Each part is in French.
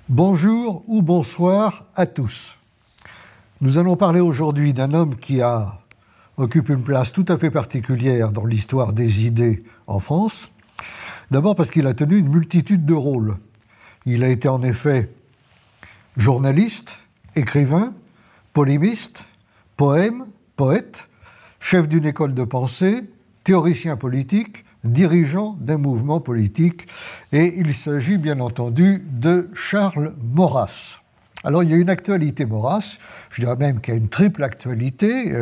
Bonjour ou bonsoir à tous. Nous allons parler aujourd'hui d'un homme qui occupe une place tout à fait particulière dans l'histoire des idées en France. D'abord parce qu'il a tenu une multitude de rôles. Il a été en effet journaliste, écrivain, polémiste, poète, chef d'une école de pensée, théoricien politique, dirigeant d'un mouvement politique, et il s'agit bien entendu de Charles Maurras. Alors il y a une actualité Maurras, je dirais même qu'il y a une triple actualité.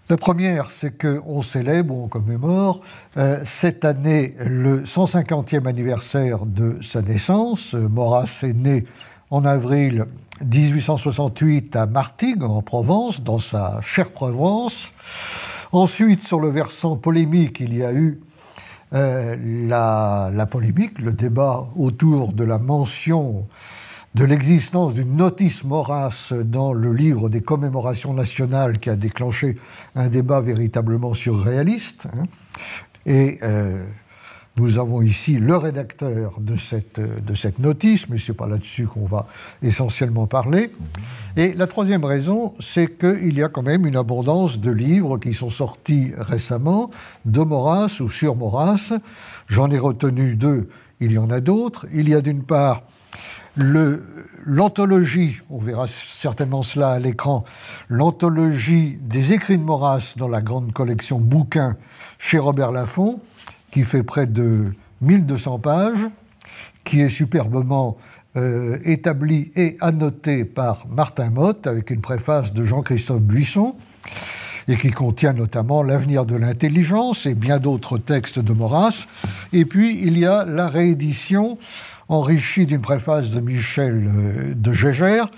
La première, c'est qu'on célèbre, on commémore cette année le 150e anniversaire de sa naissance. Maurras est né en avril 1868 à Martigues, en Provence, dans sa chère Provence. Ensuite, sur le versant polémique, il y a eu la polémique, le débat autour de la mention de l'existence d'une notice Maurras dans le livre des commémorations nationales qui a déclenché un débat véritablement surréaliste. Et nous avons ici le rédacteur de cette notice, mais ce n'est pas là-dessus qu'on va essentiellement parler. Et la troisième raison, c'est qu'il y a quand même une abondance de livres qui sont sortis récemment de Maurras ou sur Maurras. J'en ai retenu deux, il y en a d'autres. Il y a d'une part l'anthologie, on verra certainement cela à l'écran, l'anthologie des écrits de Maurras dans la grande collection bouquins chez Robert Laffont, qui fait près de 1200 pages, qui est superbement établi et annoté par Martin Motte, avec une préface de Jean-Christophe Buisson, et qui contient notamment L'avenir de l'intelligence et bien d'autres textes de Maurras. Et puis, il y a la réédition, enrichie d'une préface de Michel de Gégère,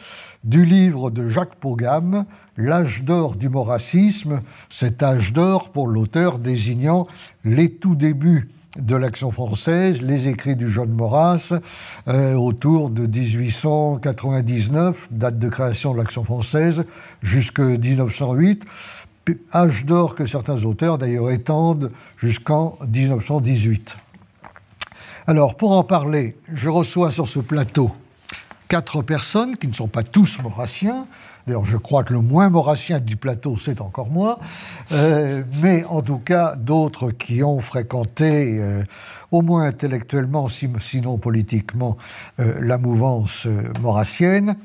du livre de Jacques Pogam, L'âge d'or du maurassisme, cet âge d'or pour l'auteur désignant les tout débuts de l'Action française, les écrits du jeune Maurras, autour de 1899, date de création de l'Action française, jusqu'en 1908, âge d'or que certains auteurs d'ailleurs étendent jusqu'en 1918. Alors, pour en parler, je reçois sur ce plateau 4 personnes qui ne sont pas tous maurassiens. D'ailleurs, je crois que le moins maurassien du plateau, c'est encore moi. Mais en tout cas, d'autres qui ont fréquenté, au moins intellectuellement, sinon politiquement, la mouvance maurassienne.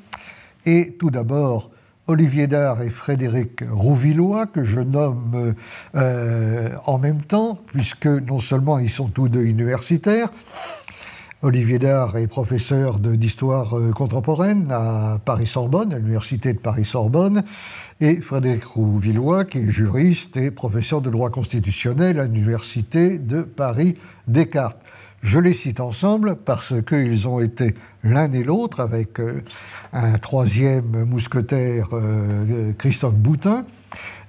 Et tout d'abord, Olivier Dard et Frédéric Rouvillois, que je nomme en même temps, puisque non seulement ils sont tous deux universitaires. Olivier Dard est professeur d'histoire contemporaine à Paris-Sorbonne, à l'université de Paris-Sorbonne, et Frédéric Rouvillois, qui est juriste et professeur de droit constitutionnel à l'université de Paris-Descartes. Je les cite ensemble parce qu'ils ont été l'un et l'autre, avec un troisième mousquetaire, Christophe Boutin,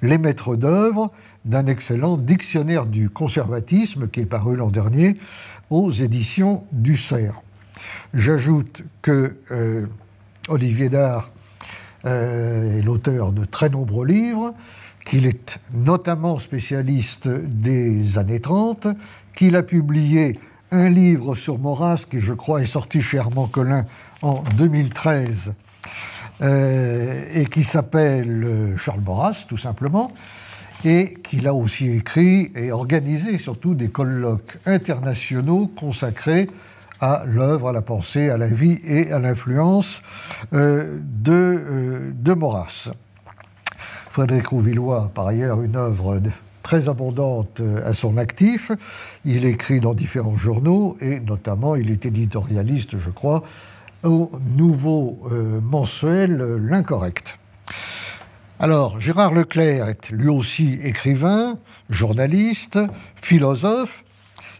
les maîtres d'œuvre d'un excellent dictionnaire du conservatisme qui est paru l'an dernier aux éditions du Cerf. J'ajoute que Olivier Dard est l'auteur de très nombreux livres, qu'il est notamment spécialiste des années 30, qu'il a publié un livre sur Maurras qui, je crois, est sorti chez Armand Collin en 2013 et qui s'appelle Charles Maurras, tout simplement, et qu'il a aussi écrit et organisé surtout des colloques internationaux consacrés à l'œuvre, à la pensée, à la vie et à l'influence de Maurras. Frédéric Rouvillois a par ailleurs une œuvre très abondante à son actif. Il écrit dans différents journaux et notamment il est éditorialiste, je crois, au nouveau mensuel L'Incorrect. Alors, Gérard Leclerc est lui aussi écrivain, journaliste, philosophe.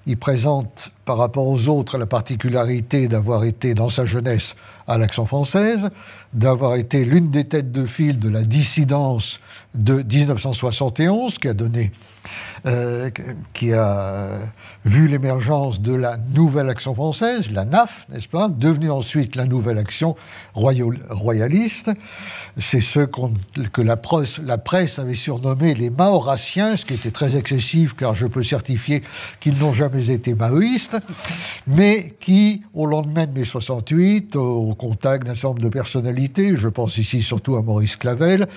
Il présente par rapport aux autres la particularité d'avoir été dans sa jeunesse à l'Action française, d'avoir été l'une des têtes de file de la dissidence de 1971, qui a vu l'émergence de la nouvelle Action française, la NAF, n'est-ce pas, devenue ensuite la nouvelle Action royaliste. C'est ceux que la presse avait surnommés les mahorassiens, ce qui était très excessif, car je peux certifier qu'ils n'ont jamais été maoïstes. socialiste, mais qui, au lendemain de mai 68, au contact d'un certain nombre de personnalités, je pense ici surtout à Maurice Clavel,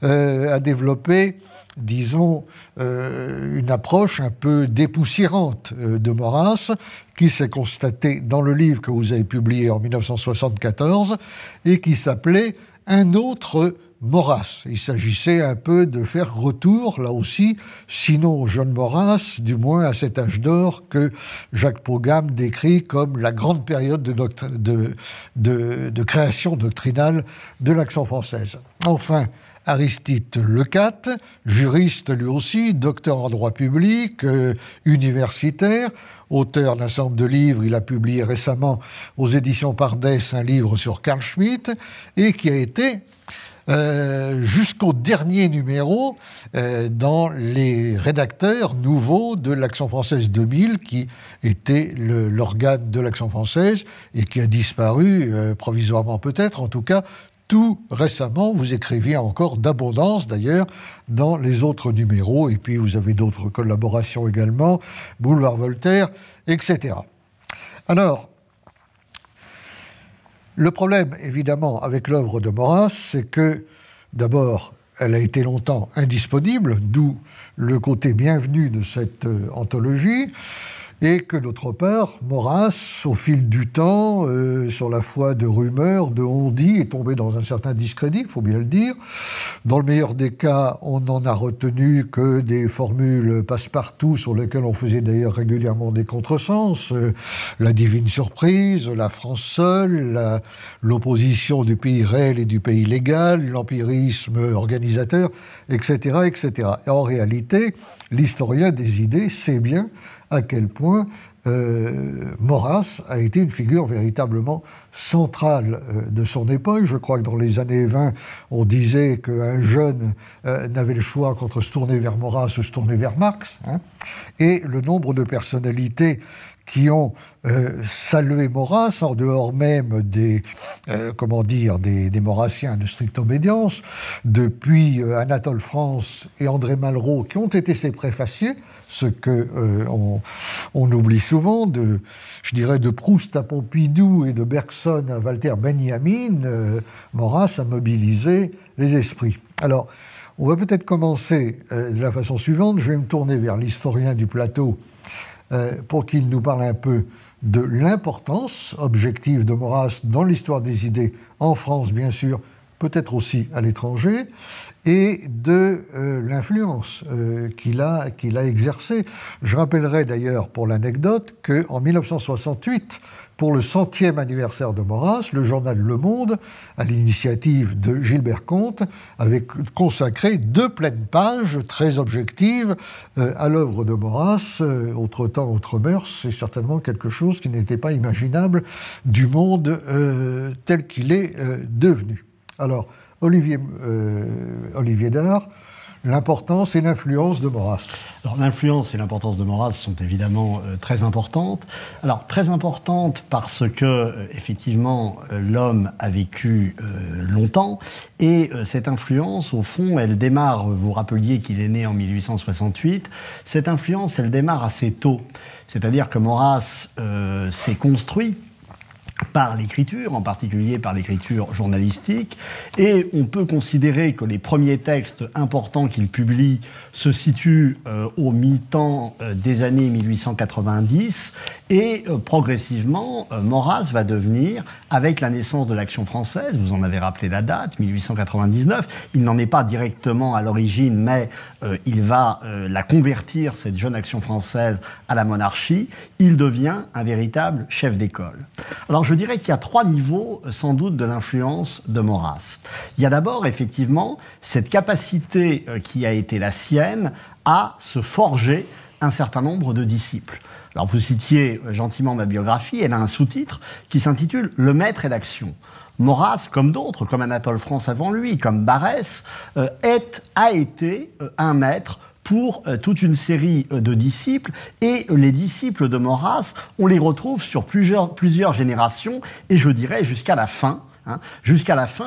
a développé, disons, une approche un peu dépoussiérante de Maurras, qui s'est constatée dans le livre que vous avez publié en 1974 et qui s'appelait « Un autre Maurras ». Il s'agissait un peu de faire retour, là aussi, sinon au jeune Maurras, du moins à cet âge d'or que Jacques Pogam décrit comme la grande période de création doctrinale de l'Action française. Enfin, Aristide Lecate, juriste lui aussi, docteur en droit public, universitaire, auteur d'un certain nombre de livres. Il a publié récemment aux éditions Pardès un livre sur Carl Schmitt et qui a été jusqu'au dernier numéro dans les rédacteurs nouveaux de l'Action française 2000, qui était l'organe de l'Action française et qui a disparu provisoirement peut-être, en tout cas tout récemment. Vous écriviez encore d'abondance d'ailleurs dans les autres numéros, et puis vous avez d'autres collaborations également, Boulevard Voltaire, etc. Alors, le problème, évidemment, avec l'œuvre de Maurras, c'est que, d'abord, elle a été longtemps indisponible, d'où le côté bienvenu de cette anthologie, et que, d'autre part, Maurras, au fil du temps, sur la foi de rumeurs, de on-dit, est tombé dans un certain discrédit, il faut bien le dire. Dans le meilleur des cas, on n'en a retenu que des formules passe-partout, sur lesquelles on faisait d'ailleurs régulièrement des contresens. La divine surprise, la France seule, l'opposition du pays réel et du pays légal, l'empirisme organisateur, etc., etc. Et en réalité, l'historien des idées sait bien à quel point Maurras a été une figure véritablement centrale de son époque. Je crois que dans les années 20, on disait qu'un jeune n'avait le choix qu'entre se tourner vers Maurras ou se tourner vers Marx. Et le nombre de personnalités qui ont salué Maurras, en dehors même des Maurrassiens de stricte obédience, depuis Anatole France et André Malraux, qui ont été ses préfaciers, ce que on oublie souvent, de Proust à Pompidou et de Bergson à Walter Benjamin, Maurras a mobilisé les esprits. Alors, on va peut-être commencer de la façon suivante. Je vais me tourner vers l'historien du plateau pour qu'il nous parle un peu de l'importance objective de Maurras dans l'histoire des idées, en France bien sûr, peut-être aussi à l'étranger, et de l'influence qu'il a exercée. Je rappellerai d'ailleurs pour l'anecdote qu'en 1968, pour le 100e anniversaire de Maurras, le journal Le Monde, à l'initiative de Gilbert Comte, avait consacré 2 pleines pages très objectives à l'œuvre de Maurras. Autre temps, autre mœurs, c'est certainement quelque chose qui n'était pas imaginable du monde tel qu'il est devenu. Alors, Olivier Dard, l'importance et l'influence de Maurras. Alors, l'influence et l'importance de Maurras sont évidemment très importantes. Alors, très importantes parce que, effectivement, l'homme a vécu longtemps, et cette influence, au fond, elle démarre, vous rappeliez qu'il est né en 1868, cette influence, elle démarre assez tôt. C'est-à-dire que Maurras s'est construit par l'écriture, en particulier par l'écriture journalistique, et on peut considérer que les premiers textes importants qu'il publie se situent au mi-temps des années 1890, et progressivement, Maurras va devenir, avec la naissance de l'Action française, vous en avez rappelé la date, 1899, il n'en est pas directement à l'origine, mais il va la convertir, cette jeune Action française, à la monarchie, il devient un véritable chef d'école. Alors je dirais qu'il y a 3 niveaux, sans doute, de l'influence de Maurras. Il y a d'abord, effectivement, cette capacité qui a été la sienne à se forger un certain nombre de disciples. Alors vous citiez gentiment ma biographie, elle a un sous-titre qui s'intitule « Le maître et l'action ». Maurras, comme d'autres, comme Anatole France avant lui, comme Barrès, a été un maître pour toute une série de disciples, et les disciples de Maurras, on les retrouve sur plusieurs générations, et je dirais jusqu'à la fin,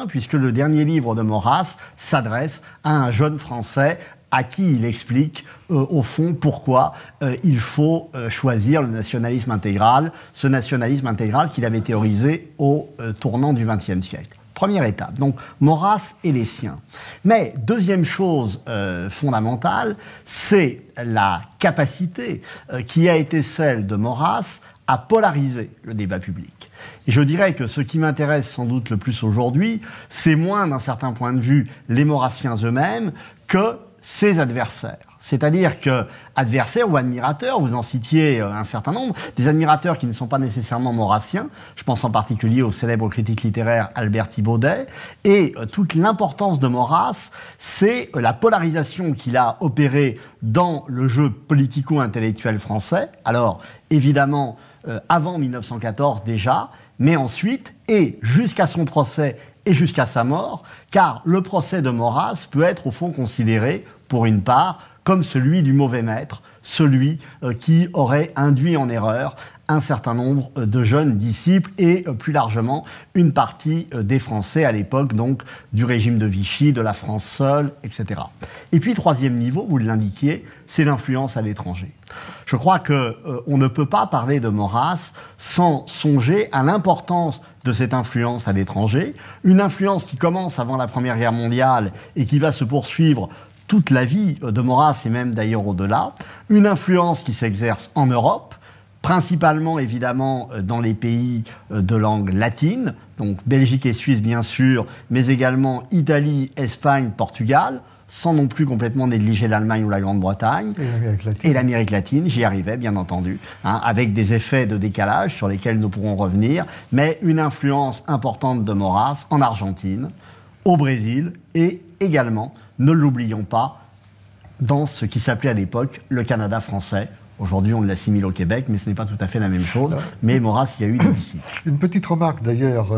puisque le dernier livre de Maurras s'adresse à un jeune Français à qui il explique, au fond, pourquoi il faut choisir le nationalisme intégral, ce nationalisme intégral qu'il avait théorisé au tournant du XXe siècle. Première étape, donc Maurras et les siens. Mais deuxième chose fondamentale, c'est la capacité qui a été celle de Maurras à polariser le débat public. Et je dirais que ce qui m'intéresse sans doute le plus aujourd'hui, c'est moins, d'un certain point de vue, les maurassiens eux-mêmes que ses adversaires. C'est-à-dire que adversaires ou admirateurs, vous en citiez un certain nombre, des admirateurs qui ne sont pas nécessairement maurassiens, je pense en particulier au célèbre critique littéraire Albert Thibaudet, et toute l'importance de Maurras, c'est la polarisation qu'il a opérée dans le jeu politico-intellectuel français, alors évidemment avant 1914 déjà, mais ensuite, et jusqu'à son procès et jusqu'à sa mort, car le procès de Maurras peut être au fond considéré, pour une part, comme celui du mauvais maître, celui qui aurait induit en erreur un certain nombre de jeunes disciples et plus largement une partie des Français à l'époque, donc du régime de Vichy, de la France seule, etc. Et puis troisième niveau, vous l'indiquiez, c'est l'influence à l'étranger. Je crois qu'on ne peut pas parler de Maurras sans songer à l'importance de cette influence à l'étranger, une influence qui commence avant la Première Guerre mondiale et qui va se poursuivre toute la vie de Maurras et même d'ailleurs au-delà, une influence qui s'exerce en Europe, principalement évidemment dans les pays de langue latine, donc Belgique et Suisse bien sûr, mais également Italie, Espagne, Portugal, sans non plus complètement négliger l'Allemagne ou la Grande-Bretagne. Et l'Amérique latine, j'y arrivais bien entendu, avec des effets de décalage sur lesquels nous pourrons revenir, mais une influence importante de Maurras en Argentine, au Brésil et également, ne l'oublions pas, dans ce qui s'appelait à l'époque le Canada français. Aujourd'hui, on l'assimile au Québec, mais ce n'est pas tout à fait la même chose. Mais Maurras, il y a eu des disciples. Une petite remarque d'ailleurs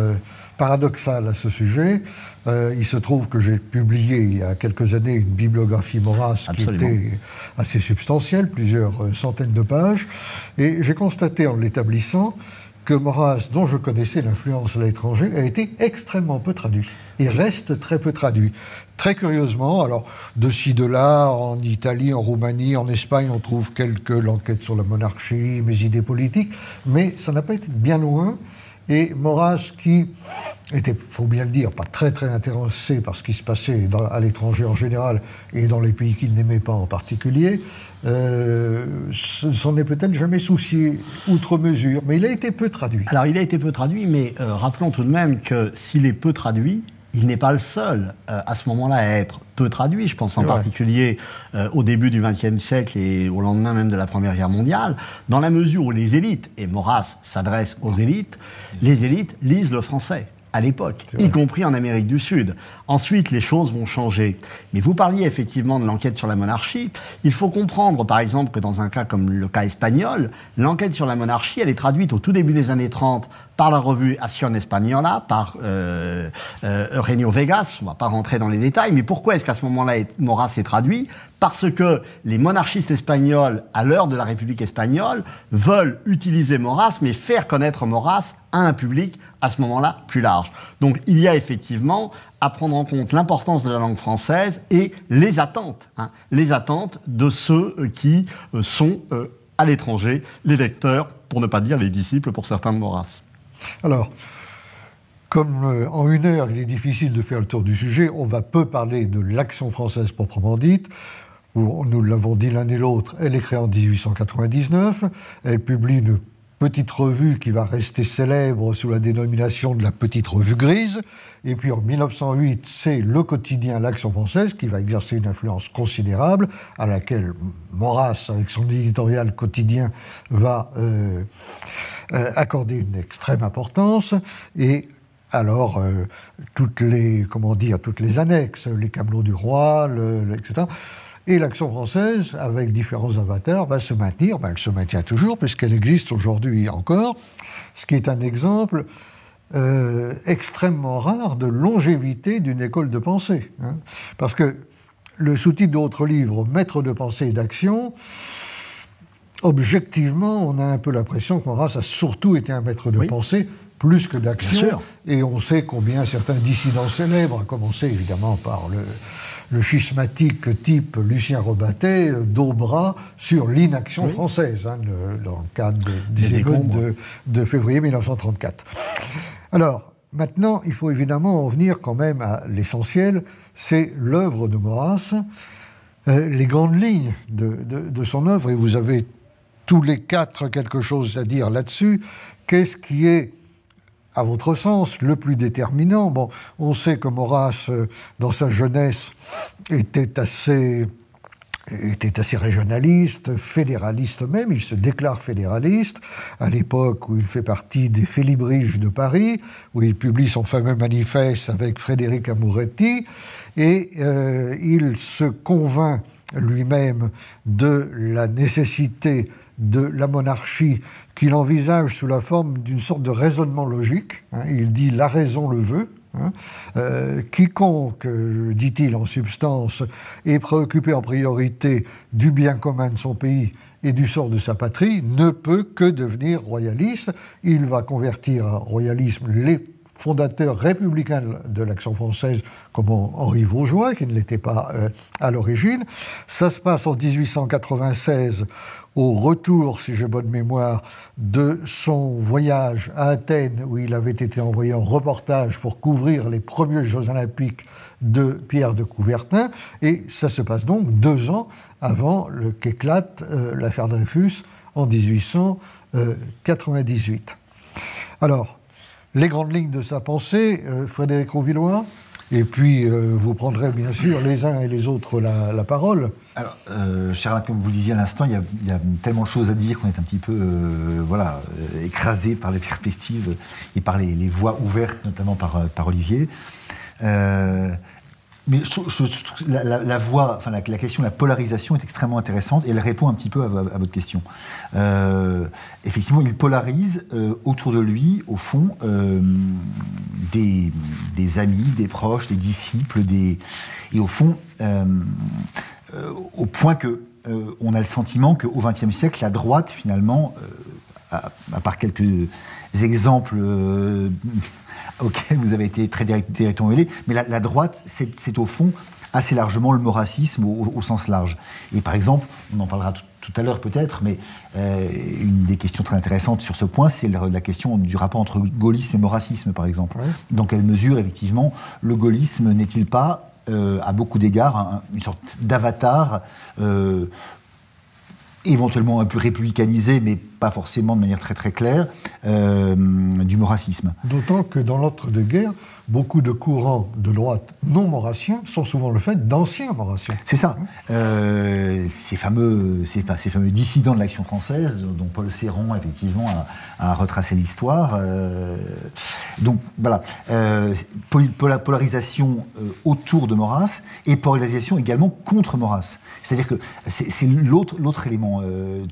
paradoxale à ce sujet. Il se trouve que j'ai publié il y a quelques années une bibliographie Maurras qui était assez substantielle, plusieurs centaines de pages. Et j'ai constaté en l'établissant que Maurras, dont je connaissais l'influence à l'étranger, a été extrêmement peu traduit. Il reste très peu traduit. Très curieusement, alors de ci, de là, en Italie, en Roumanie, en Espagne, on trouve quelques l'enquête sur la monarchie, mes idées politiques, mais ça n'a pas été bien loin. Et Maurras, qui était, faut bien le dire, pas très très intéressé par ce qui se passait à l'étranger en général et dans les pays qu'il n'aimait pas en particulier, s'en est peut-être jamais soucié outre mesure, mais il a été peu traduit. Alors il a été peu traduit, mais rappelons tout de même que s'il est peu traduit, il n'est pas le seul à ce moment-là à être peu traduit. Je pense en particulier au début du XXe siècle et au lendemain même de la Première Guerre mondiale, dans la mesure où les élites, et Maurras s'adresse aux élites, les élites lisent le français à l'époque, y compris en Amérique du Sud. Ensuite, les choses vont changer. Mais vous parliez effectivement de l'enquête sur la monarchie. Il faut comprendre, par exemple, que dans un cas comme le cas espagnol, l'enquête sur la monarchie, elle est traduite au tout début des années 30 par la revue Acción Española, par Eugenio Vegas. On ne va pas rentrer dans les détails, mais pourquoi est-ce qu'à ce moment-là, Maurras est traduit ? Parce que les monarchistes espagnols, à l'heure de la République espagnole, veulent utiliser Maurras, mais faire connaître Maurras à un public, à ce moment-là, plus large. Donc il y a effectivement à prendre en compte l'importance de la langue française et les attentes de ceux qui sont à l'étranger, les lecteurs, pour ne pas dire les disciples pour certains de Maurras. Alors, comme en une heure, il est difficile de faire le tour du sujet, on va peu parler de l'Action française proprement dite. Nous l'avons dit l'un et l'autre, elle est créée en 1899, elle publie une petite revue qui va rester célèbre sous la dénomination de la Petite Revue Grise. Et puis en 1908, c'est le quotidien L'Action française qui va exercer une influence considérable, à laquelle Maurras, avec son éditorial quotidien, va accorder une extrême importance. Et alors, toutes les annexes, les camelots du roi, etc., et l'Action française, avec différents avatars, va se maintenir. Elle se maintient toujours, puisqu'elle existe aujourd'hui encore, ce qui est un exemple extrêmement rare de longévité d'une école de pensée. Parce que le sous-titre de votre livre, Maître de pensée et d'action, objectivement, on a un peu l'impression que Maurras a surtout été un maître de pensée, plus que d'action. Et on sait combien certains dissidents célèbres, à commencer évidemment par le schismatique type Lucien Rebattet, daubera sur l'inaction française, hein, dans le cadre des émeutes de février 1934. Alors, maintenant, il faut évidemment en venir quand même à l'essentiel, c'est l'œuvre de Maurras, les grandes lignes de son œuvre, et vous avez tous les quatre quelque chose à dire là-dessus. Qu'est-ce qui est, à votre sens, le plus déterminant? Bon, on sait que Maurras, dans sa jeunesse, était assez régionaliste, fédéraliste même, il se déclare fédéraliste, à l'époque où il fait partie des Félibriges de Paris, où il publie son fameux manifeste avec Frédéric Amouretti, et il se convainc lui-même de la nécessité de la monarchie qu'il envisage sous la forme d'une sorte de raisonnement logique. Hein, il dit « la raison le veut ». Hein, quiconque, dit-il en substance, est préoccupé en priorité du bien commun de son pays et du sort de sa patrie ne peut que devenir royaliste. Il va convertir en royalisme les fondateurs républicains de l'Action française comme Henri Vaugeois, qui ne l'était pas à l'origine. Ça se passe en 1896, au retour, si j'ai bonne mémoire, de son voyage à Athènes, où il avait été envoyé en reportage pour couvrir les premiers Jeux Olympiques de Pierre de Coubertin. Et ça se passe donc 2 ans avant qu'éclate l'affaire Dreyfus en 1898. Alors, les grandes lignes de sa pensée, Frédéric Rouvillois, et puis vous prendrez bien sûr les uns et les autres la parole. Alors, cher Alain, comme vous le disiez à l'instant, il y a tellement de choses à dire qu'on est un petit peu écrasé par les perspectives et par les voies ouvertes, notamment par Olivier. Mais je trouve que la question de la polarisation est extrêmement intéressante et elle répond un petit peu à votre question. Effectivement, il polarise autour de lui, au fond, des amis, des proches, des disciples, et au fond, au point que on a le sentiment qu'au XXe siècle, la droite, finalement, à part quelques exemples auxquels vous avez été très directement mêlés, mais la droite, c'est au fond assez largement le maurassisme au sens large. Et par exemple, on en parlera tout à l'heure peut-être, mais une des questions très intéressantes sur ce point, c'est la question du rapport entre gaullisme et maurassisme, par exemple. Ouais. Dans quelle mesure, effectivement, le gaullisme n'est-il pas, à beaucoup d'égards, une sorte d'avatar éventuellement un peu républicanisé, mais pas forcément de manière très très claire, du maurassisme. D'autant que dans l'entre-deux-guerres, beaucoup de courants de droite non maurassiens sont souvent le fait d'anciens maurassiens. C'est ça. Ces fameux dissidents de l'Action française, dont Paul Serran, effectivement, a retracé l'histoire. Donc, voilà. Polarisation autour de Maurras et polarisation également contre Maurras. C'est-à-dire que c'est l'autre élément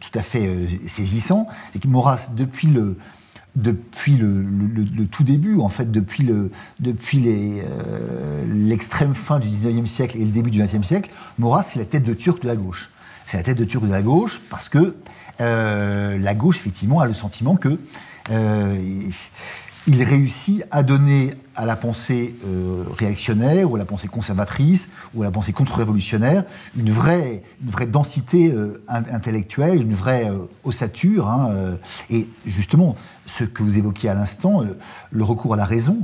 tout à fait saisissant, c'est que Maurras, depuis le tout début, en fait, depuis l'extrême fin du XIXe siècle et le début du XXe siècle, Maurras, c'est la tête de turc de la gauche. C'est la tête de turc de la gauche parce que la gauche, effectivement, a le sentiment que il réussit à donner à la pensée réactionnaire ou à la pensée conservatrice ou à la pensée contre-révolutionnaire une vraie densité intellectuelle, une vraie ossature. Et justement, ce que vous évoquiez à l'instant, le recours à la raison,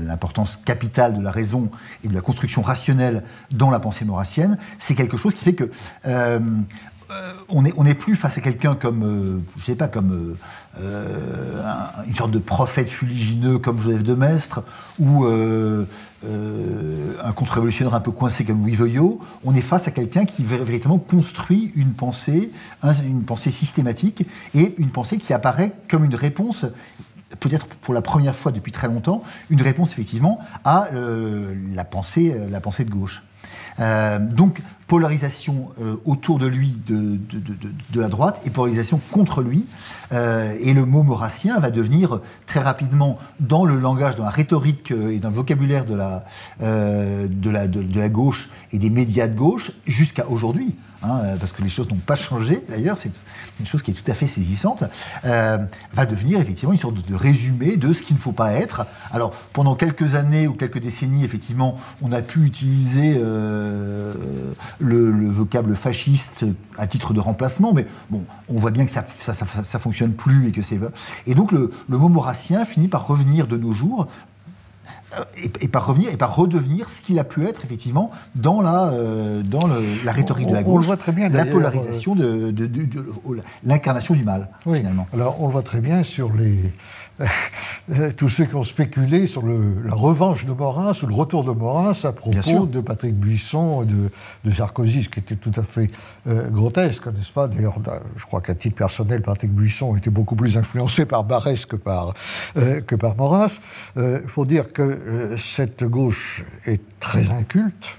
l'importance capitale de la raison et de la construction rationnelle dans la pensée maurassienne, c'est quelque chose qui fait que on n'est plus face à quelqu'un comme, je sais pas, comme une sorte de prophète fuligineux comme Joseph de Maistre ou un contre-révolutionnaire un peu coincé comme Louis Veuillot. On est face à quelqu'un qui véritablement construit une pensée systématique et une pensée qui apparaît comme une réponse, peut-être pour la première fois depuis très longtemps, une réponse effectivement à la pensée de gauche. Donc, polarisation autour de lui de la droite et polarisation contre lui. Et le mot maurassien va devenir très rapidement, dans le langage, dans la rhétorique et dans le vocabulaire de la gauche et des médias de gauche, jusqu'à aujourd'hui. Parce que les choses n'ont pas changé, d'ailleurs, c'est une chose qui est tout à fait saisissante, va devenir effectivement une sorte de résumé de ce qu'il ne faut pas être. Alors, pendant quelques années ou quelques décennies, effectivement, on a pu utiliser le vocable fasciste à titre de remplacement, mais bon, on voit bien que ça fonctionne plus et que c'est... Et donc, le mot maurassien finit par revenir de nos jours, et par redevenir ce qu'il a pu être effectivement dans la rhétorique de la gauche, on le voit très bien, la polarisation l'incarnation du mal, oui. Finalement. Alors on le voit très bien sur tous ceux qui ont spéculé sur la revanche de Maurras ou le retour de Maurras à propos de Patrick Buisson, de Sarkozy, ce qui était tout à fait grotesque, n'est-ce pas? D'ailleurs, je crois qu'à titre personnel, Patrick Buisson était beaucoup plus influencé par Barrès que par Maurras. Il faut dire que cette gauche est très inculte.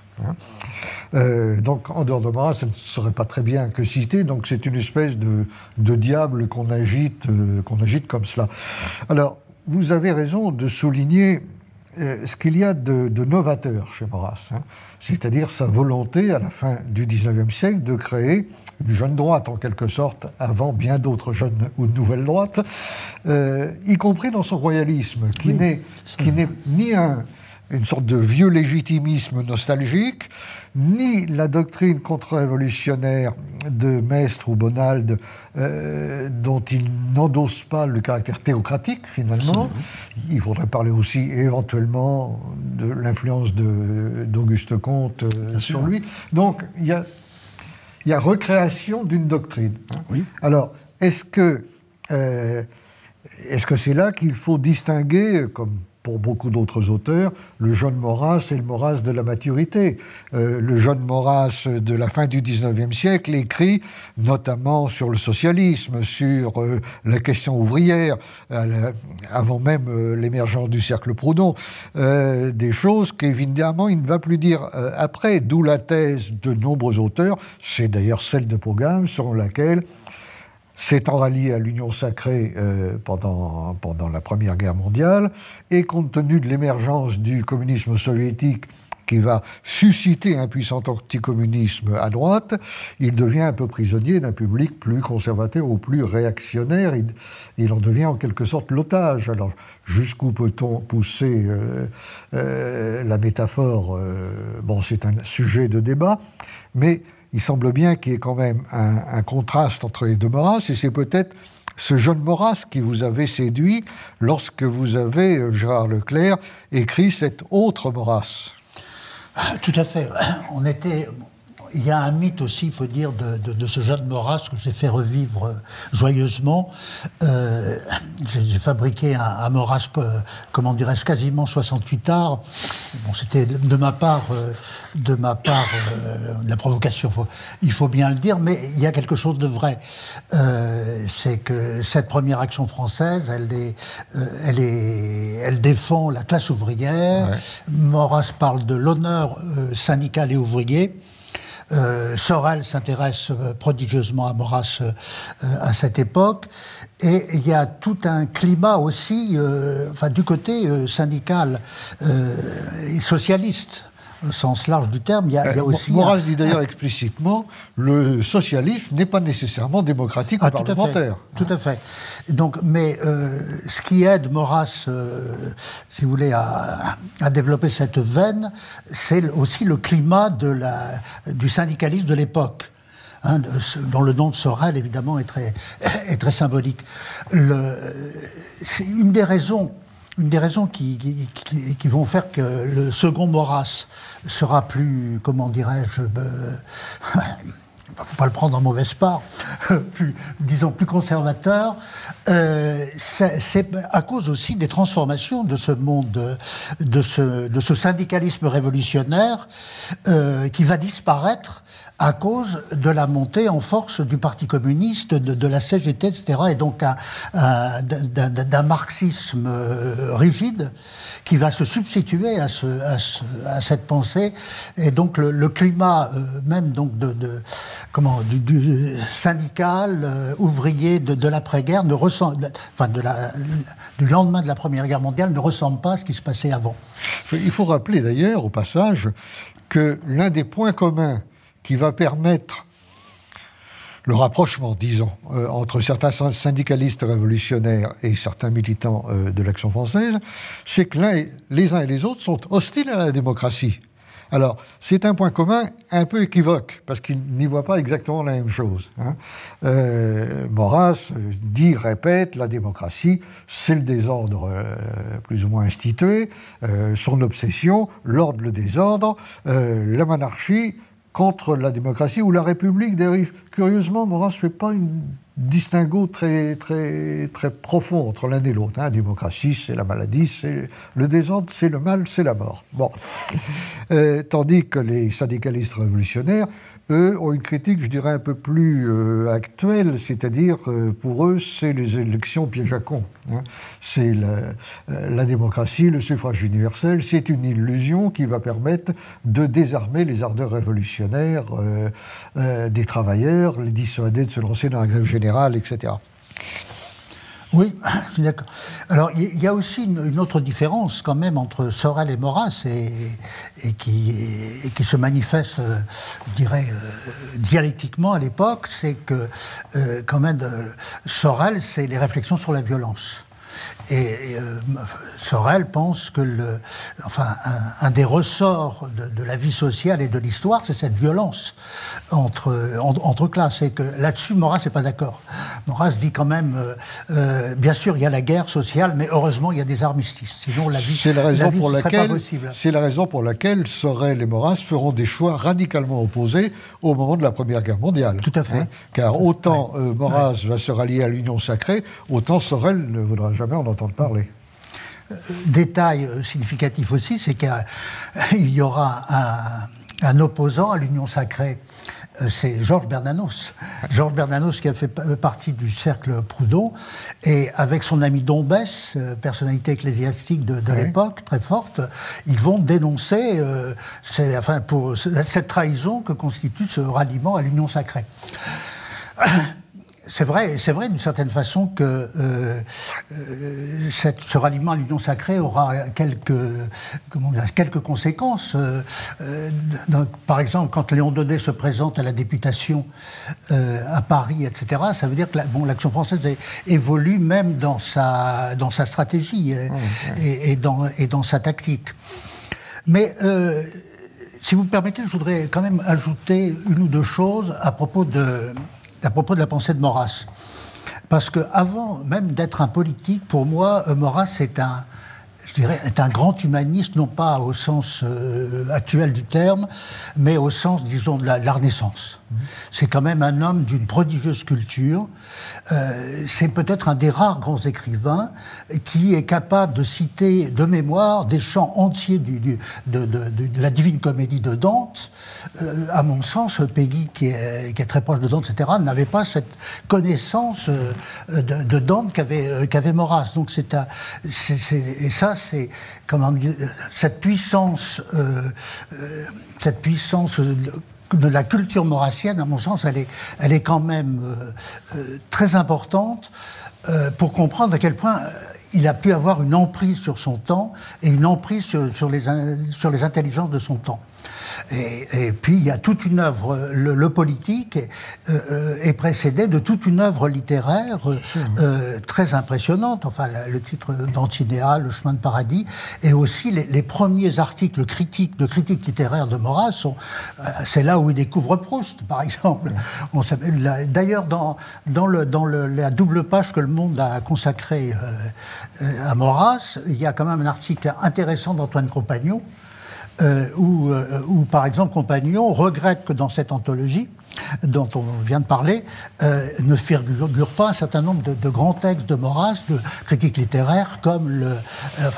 Donc, en dehors de Maurras, elle ne serait pas très bien que citée. Donc, c'est une espèce de diable qu'on agite comme cela. Alors, vous avez raison de souligner ce qu'il y a de novateur chez Maurras, c'est-à-dire sa volonté, à la fin du XIXe siècle, de créer une jeune droite, en quelque sorte, avant bien d'autres jeunes ou nouvelles droites, y compris dans son royalisme, qui n'est ni une sorte de vieux légitimisme nostalgique, ni la doctrine contre-révolutionnaire de Maistre ou Bonald, dont il n'endosse pas le caractère théocratique, finalement. Il faudrait parler aussi, éventuellement, de l'influence d'Auguste Comte sur lui. Donc, il y a recréation d'une doctrine. Oui. Alors, est-ce que c'est là qu'il faut distinguer, comme pour beaucoup d'autres auteurs, le jeune Maurras et le Maurras de la maturité. Le jeune Maurras de la fin du XIXe siècle écrit notamment sur le socialisme, sur la question ouvrière, avant même l'émergence du cercle Proudhon, des choses qu'évidemment il ne va plus dire après, d'où la thèse de nombreux auteurs, c'est d'ailleurs celle de Pogam, selon laquelle, s'étant rallié à l'Union sacrée pendant la Première Guerre mondiale, et compte tenu de l'émergence du communisme soviétique qui va susciter un puissant anticommunisme à droite, il devient un peu prisonnier d'un public plus conservateur ou plus réactionnaire. Il en devient en quelque sorte l'otage. Alors, jusqu'où peut-on pousser la métaphore? Bon, c'est un sujet de débat, mais il semble bien qu'il y ait quand même un contraste entre les deux Maurras, et c'est peut-être ce jeune Maurras qui vous avait séduit lorsque vous avez, Gérard Leclerc, écrit cet autre Maurras. Tout à fait. Il y a un mythe aussi, il faut dire, de ce jeune Maurras que j'ai fait revivre joyeusement. J'ai fabriqué un Maurras, comment dirais-je, quasiment 68 arts. Bon, c'était de ma part de la provocation, il faut bien le dire, mais il y a quelque chose de vrai. C'est que cette première action française, elle défend la classe ouvrière. Ouais. Maurras parle de l'honneur syndical et ouvrier. Sorel s'intéresse prodigieusement à Maurras à cette époque, et il y a tout un climat aussi, du côté syndical et socialiste. Au sens large du terme, il y a aussi... Maurras dit d'ailleurs explicitement, le socialisme n'est pas nécessairement démocratique ou parlementaire. Tout à fait. Donc, mais ce qui aide Maurras, si vous voulez, à développer cette veine, c'est aussi le climat du syndicalisme de l'époque. Dont le nom de Sorel, évidemment, est très symbolique. C'est une des raisons qui vont faire que le second Maurras sera plus, comment dirais-je, faut pas le prendre en mauvaise part, disons plus conservateur, c'est à cause aussi des transformations de ce monde, de ce syndicalisme révolutionnaire qui va disparaître à cause de la montée en force du Parti communiste, de la CGT, etc., et donc d'un marxisme rigide qui va se substituer à cette pensée, et donc le climat même donc du syndical ouvrier de l'après-guerre ne ressemble, enfin du lendemain de la Première Guerre mondiale ne ressemble pas à ce qui se passait avant. Il faut rappeler d'ailleurs au passage que l'un des points communs qui va permettre le rapprochement, disons, entre certains syndicalistes révolutionnaires et certains militants de l'Action française, c'est que les uns et les autres sont hostiles à la démocratie. Alors, c'est un point commun un peu équivoque, parce qu'ils n'y voient pas exactement la même chose. Maurras répète, la démocratie, c'est le désordre plus ou moins institué, son obsession, l'ordre, le désordre, la monarchie contre la démocratie ou la République dérive. Curieusement, Maurras ne fait pas une distinguo très, très, très profond entre l'un et l'autre. La démocratie, c'est la maladie, c'est le désordre, c'est le mal, c'est la mort. Bon. Tandis que les syndicalistes révolutionnaires, eux, ont une critique, je dirais, un peu plus actuelle, c'est-à-dire, pour eux, c'est les élections piège à con. C'est la démocratie, le suffrage universel, c'est une illusion qui va permettre de désarmer les ardeurs révolutionnaires des travailleurs, les dissuader de se lancer dans la grève générale, etc. Oui, je suis d'accord. Alors, il y a aussi une autre différence quand même entre Sorel et Maurras et qui se manifeste, je dirais, dialectiquement à l'époque, c'est que quand même Sorel, c'est les réflexions sur la violence. Et Sorel pense que un des ressorts de la vie sociale et de l'histoire, c'est cette violence entre classes. Et que là-dessus, Maurras n'est pas d'accord. Maurras dit quand même, bien sûr, il y a la guerre sociale, mais heureusement, il y a des armistices. Sinon, la vie ne serait pas possible. C'est la raison pour laquelle Sorel et Maurras feront des choix radicalement opposés au moment de la Première Guerre mondiale. Tout à fait. Car autant Maurras va se rallier à l'Union sacrée, autant Sorel ne voudra jamais en entendre parler. Détail significatif aussi, c'est qu'il y aura un opposant à l'Union sacrée, c'est Georges Bernanos. Georges Bernanos qui a fait partie du cercle Proudhon, et avec son ami Dombès, personnalité ecclésiastique de l'époque, très forte, ils vont dénoncer pour cette trahison que constitue ce ralliement à l'Union sacrée. C'est vrai d'une certaine façon que ce ralliement à l'Union sacrée aura quelques conséquences. Donc, par exemple, quand Léon Daudet se présente à la députation à Paris, etc., ça veut dire que l'Action française évolue même dans sa stratégie et dans sa tactique. Mais si vous me permettez, je voudrais quand même ajouter une ou deux choses à propos de la pensée de Maurras. Parce qu'avant même d'être un politique, pour moi, Maurras est un grand humaniste, non pas au sens actuel du terme, mais au sens, disons, de la Renaissance. C'est quand même un homme d'une prodigieuse culture. C'est peut-être un des rares grands écrivains qui est capable de citer de mémoire des chants entiers de la Divine Comédie de Dante. À mon sens, Peggy, qui est très proche de Dante, etc., n'avait pas cette connaissance de Dante qu'avait Maurras. Donc c'est comment dire, cette puissance de la culture maurassienne, à mon sens, elle est quand même très importante pour comprendre à quel point il a pu avoir une emprise sur son temps et une emprise sur les intelligences de son temps. Et puis il y a toute une œuvre, le politique est précédé de toute une œuvre littéraire très impressionnante. Enfin, le titre d'Antinéa, Le chemin de paradis, et aussi les premiers articles de critique littéraire de Maurras c'est là où il découvre Proust, par exemple. D'ailleurs, dans la double page que Le Monde a consacrée à Maurras, il y a quand même un article intéressant d'Antoine Compagnon, où, par exemple, Compagnon regrette que dans cette anthologie, dont on vient de parler, ne figure pas un certain nombre de grands textes de Maurras, de critiques littéraires, comme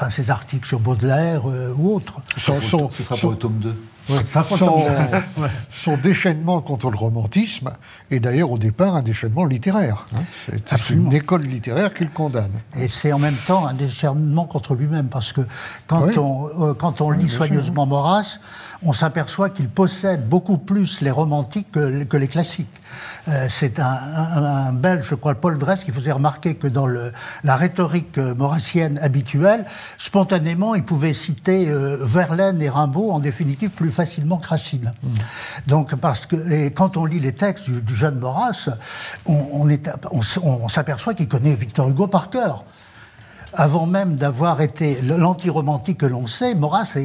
ses articles sur Baudelaire ou autres. Ce sera pour le tome 2. Son déchaînement contre le romantisme est d'ailleurs au départ un déchaînement littéraire. C'est une école littéraire qu'il condamne. Et c'est en même temps un déchaînement contre lui-même, parce que quand on lit soigneusement Maurras, on s'aperçoit qu'il possède beaucoup plus les romantiques que les classiques. C'est un Belge, je crois, Paul Dresse, qui faisait remarquer que dans la rhétorique maurassienne habituelle, spontanément, il pouvait citer Verlaine et Rimbaud, en définitive, plus facilement que Racine. Donc, et quand on lit les textes du jeune Maurras, on s'aperçoit qu'il connaît Victor Hugo par cœur. Avant même d'avoir été l'anti-romantique que l'on sait, Maurras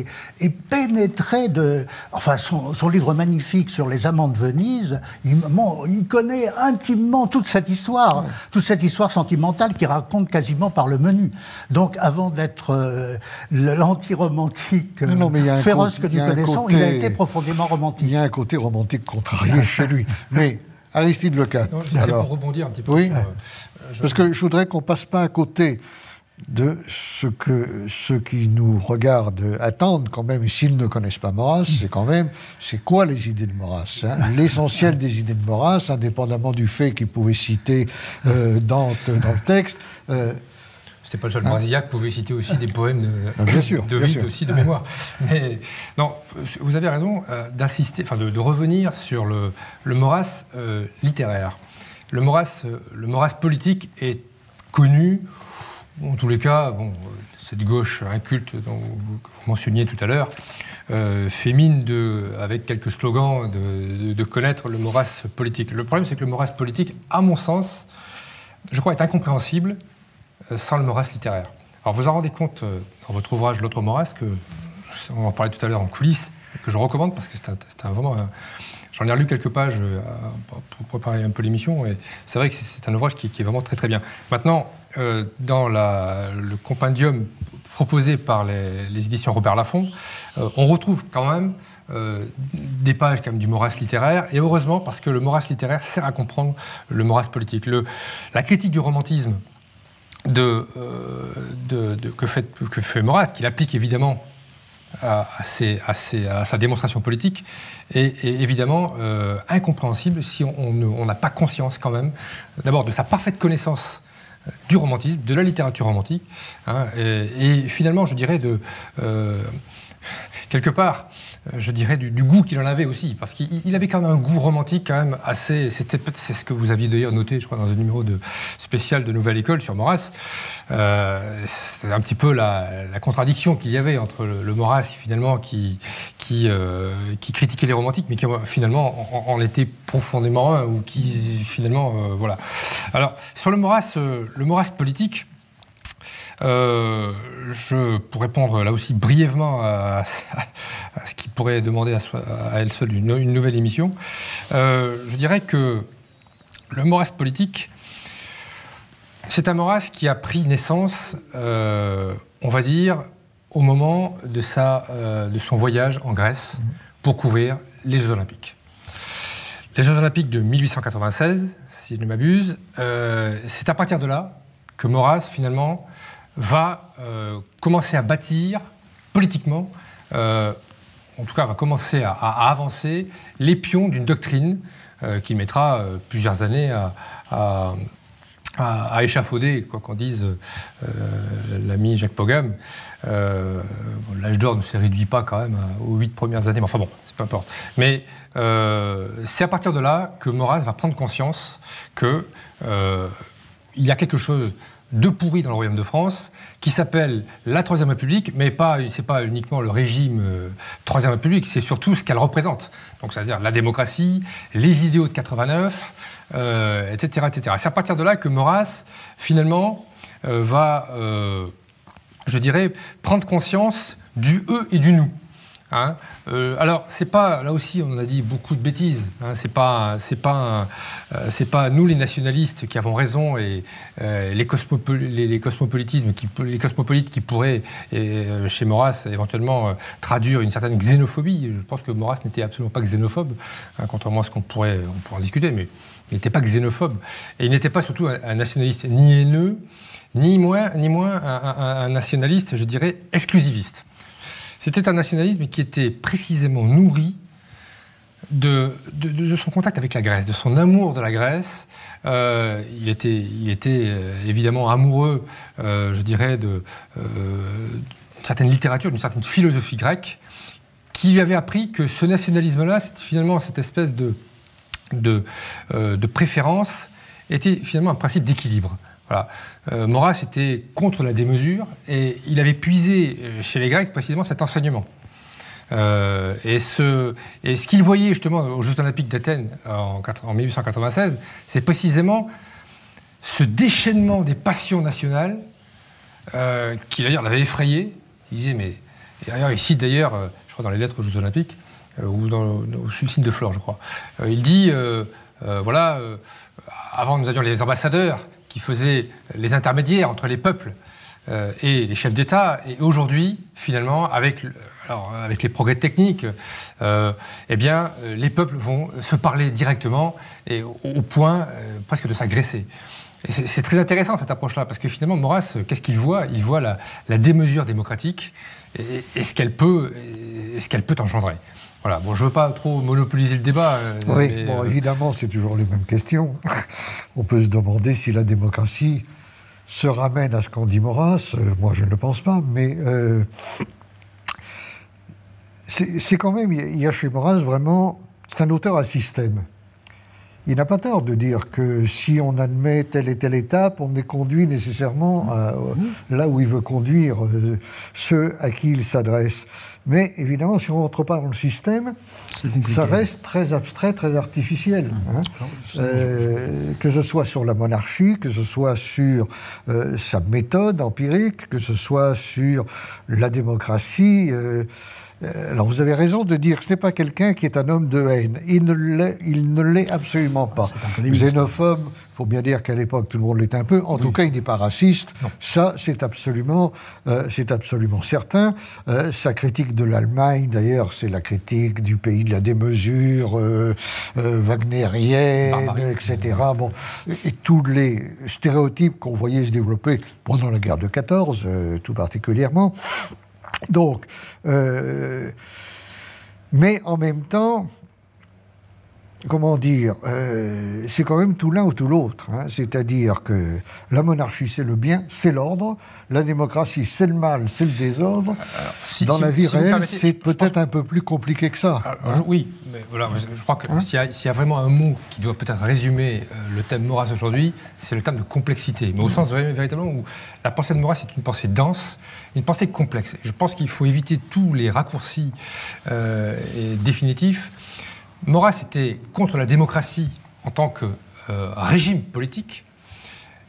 est pénétré de... Enfin, son livre magnifique sur les amants de Venise, il connaît intimement toute cette histoire sentimentale qu'il raconte quasiment par le menu. Donc, avant d'être l'anti-romantique féroce que nous connaissons, il a été profondément romantique. Il y a un côté romantique contrarié chez lui. Mais Aristide Lecas... pour rebondir un petit peu... Oui, parce que je voudrais qu'on ne passe pas à côté de ce que ceux qui nous regardent attendent quand même, s'ils ne connaissent pas Maurras, c'est quoi les idées de Maurras, l'essentiel des idées de Maurras, indépendamment du fait qu'il pouvait citer dans le texte. C'était pas le seul Maurasillac, pouvait citer aussi des poèmes de Vite aussi, de mémoire. Mais non, vous avez raison d'insister, de revenir sur le Maurras littéraire. Le Maurras politique est connu. En tous les cas, cette gauche inculte dont vous mentionniez tout à l'heure fait mine, avec quelques slogans, de connaître le Maurras politique. Le problème, c'est que le Maurras politique, à mon sens, je crois, est incompréhensible sans le Maurras littéraire. Alors, vous en rendez compte dans votre ouvrage L'autre Maurras, on en parlait tout à l'heure en coulisses, que je recommande parce que c'est vraiment... J'en ai relu quelques pages pour préparer un peu l'émission, et c'est vrai que c'est un ouvrage qui est vraiment très très bien. Maintenant, dans le compendium proposé par les éditions Robert Laffont, on retrouve quand même des pages quand même du Maurras littéraire, et heureusement, parce que le Maurras littéraire sert à comprendre le Maurras politique. La critique du romantisme que fait Maurras, qu'il applique évidemment à sa démonstration politique, est évidemment incompréhensible si on n'a pas conscience quand même, d'abord de sa parfaite connaissance du romantisme, de la littérature romantique, et finalement, je dirais, quelque part, je dirais du goût qu'il en avait aussi, parce qu'il avait quand même un goût romantique quand même assez... C'est ce que vous aviez d'ailleurs noté, je crois, dans un numéro spécial de Nouvelle École sur Maurras. C'est un petit peu la contradiction qu'il y avait entre le Maurras, finalement, qui critiquait les romantiques, mais qui finalement en était profondément un, ou qui finalement... voilà. Alors, sur le Maurras politique, pour répondre là aussi brièvement à ce qui pourrait demander à elle seule une nouvelle émission, je dirais que le Maurras politique, c'est un Maurras qui a pris naissance, on va dire, au moment de son voyage en Grèce pour couvrir les Jeux Olympiques. Les Jeux Olympiques de 1896, si je ne m'abuse, c'est à partir de là que Maurras, finalement, va commencer à bâtir politiquement, en tout cas va commencer à avancer les pions d'une doctrine qui mettra plusieurs années à échafauder, quoi qu'en dise l'ami Jacques Pogam. L'âge d'or ne se réduit pas quand même aux 8 premières années, mais enfin bon, c'est peu importe. Mais c'est à partir de là que Maurras va prendre conscience qu'il y a quelque chose de pourri dans le Royaume de France, qui s'appelle la Troisième République, mais c'est pas uniquement le régime Troisième République, c'est surtout ce qu'elle représente. Donc, c'est-à-dire la démocratie, les idéaux de 89, etc., etc. C'est à partir de là que Maurras, finalement, va, je dirais, prendre conscience du « eux » et du « nous ». Hein. Alors, c'est pas, là aussi, on a dit beaucoup de bêtises. Hein. C'est pas nous les nationalistes qui avons raison et les cosmopolites qui pourraient, chez Maurras, éventuellement traduire une certaine xénophobie. Je pense que Maurras n'était absolument pas xénophobe, hein, contrairement à ce on pourrait en discuter, mais il n'était pas xénophobe et il n'était pas surtout un nationaliste ni haineux, ni moins un nationaliste, je dirais, exclusiviste. C'était un nationalisme qui était précisément nourri de son contact avec la Grèce, de son amour de la Grèce. Il était évidemment amoureux, je dirais, d'une certaine littérature, d'une certaine philosophie grecque, qui lui avait appris que ce nationalisme-là, finalement, cette espèce de préférence, était finalement un principe d'équilibre. Voilà. Maurras était contre la démesure et il avait puisé chez les Grecs précisément cet enseignement. Et ce qu'il voyait justement aux Jeux Olympiques d'Athènes en 1896, c'est précisément ce déchaînement des passions nationales qui d'ailleurs l'avait effrayé. Il disait, mais d'ailleurs, il cite d'ailleurs, je crois dans les lettres aux Jeux Olympiques, ou sur le signe de Flore, je crois, il dit, voilà, avant nous avions les ambassadeurs qui faisaient les intermédiaires entre les peuples et les chefs d'État. Et aujourd'hui, finalement, avec les progrès techniques, eh bien, les peuples vont se parler directement et au point presque de s'agresser. Et c'est très intéressant cette approche-là, parce que finalement, Maurras, qu'est-ce qu'il voit? Il voit la démesure démocratique et ce qu'elle peut engendrer. Voilà. Bon, je ne veux pas trop monopoliser le débat. Oui, mais, bon, évidemment, c'est toujours les mêmes questions. On peut se demander si la démocratie se ramène à ce qu'en dit Maurras. Moi, je ne le pense pas, mais c'est quand même, il y a chez Maurras vraiment, c'est un auteur à système. Il n'a pas tort de dire que si on admet telle et telle étape, on est conduit nécessairement là où il veut conduire ceux à qui il s'adresse. Mais évidemment, si on ne rentre pas dans le système, ça reste très abstrait, très artificiel. Hein. Que ce soit sur la monarchie, que ce soit sur sa méthode empirique, que ce soit sur la démocratie. Alors vous avez raison de dire que ce n'est pas quelqu'un qui est un homme de haine. Il ne l'est absolument pas. Xénophobe, il faut bien dire qu'à l'époque tout le monde l'est un peu. En tout cas, il n'est pas raciste. Non. Ça, c'est absolument certain. Sa critique de l'Allemagne, d'ailleurs, c'est la critique du pays de la démesure, wagnérienne, etc. Bon, et tous les stéréotypes qu'on voyait se développer pendant la guerre de 14, tout particulièrement. Donc, mais en même temps, comment dire, c'est quand même tout l'un ou tout l'autre. Hein. C'est-à-dire que la monarchie, c'est le bien, c'est l'ordre. La démocratie, c'est le mal, c'est le désordre. Alors, dans la vie réelle, c'est peut-être un peu plus compliqué que ça. Alors, hein. Oui, mais voilà, je crois que s'il y a vraiment un mot qui doit peut-être résumer le thème Maurras aujourd'hui, c'est le terme de complexité. Mais au sens véritablement où la pensée de Maurras est une pensée dense, une pensée complexe. Je pense qu'il faut éviter tous les raccourcis définitifs. Maurras était contre la démocratie en tant que régime politique.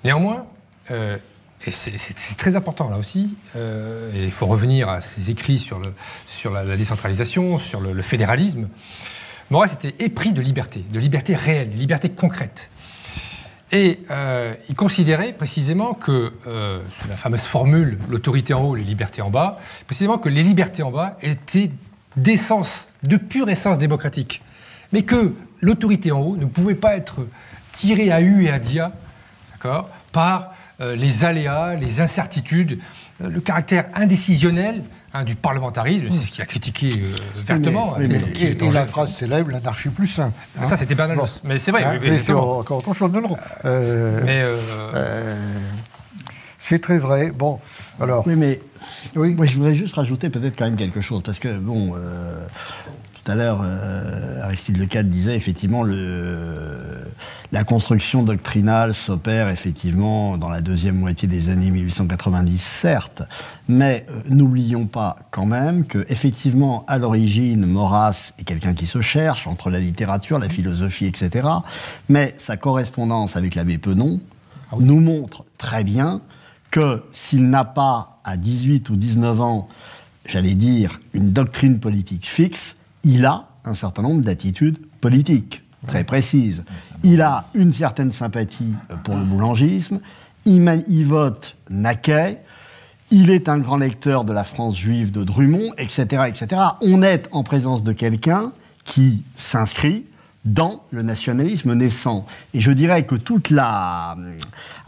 Néanmoins, et c'est très important là aussi, et il faut revenir à ses écrits sur la décentralisation, sur le fédéralisme, Maurras était épris de liberté réelle, de liberté concrète. Et il considérait précisément que, la fameuse formule « l'autorité en haut, les libertés en bas », précisément que les libertés en bas étaient d'essence, de pure essence démocratique. Mais que l'autorité en haut ne pouvait pas être tirée à hu et à dia, d'accord, par les aléas, les incertitudes, le caractère indécisionnel du parlementarisme, c'est ce qu'il a critiqué vertement. Et la phrase célèbre, l'anarchie plus sain. Hein. Ça, c'était Bernanos. Bon. Mais c'est vrai. Mais c'est encore autre chose. Non. C'est très vrai. Bon, alors... Oui, mais moi, je voudrais juste rajouter peut-être quand même quelque chose, parce que, bon... Tout à l'heure, Aristide Lecade disait effectivement la construction doctrinale s'opère effectivement dans la deuxième moitié des années 1890, certes, mais n'oublions pas quand même que effectivement à l'origine Maurras est quelqu'un qui se cherche entre la littérature, la philosophie, etc. Mais sa correspondance avec l'abbé Penon nous montre très bien que s'il n'a pas à 18 ou 19 ans j'allais dire, une doctrine politique fixe, il a un certain nombre d'attitudes politiques très précises. Il a une certaine sympathie pour le boulangisme, il vote Naquet, il est un grand lecteur de la France juive de Drummond, etc., etc. On est en présence de quelqu'un qui s'inscrit dans le nationalisme naissant. Et je dirais que à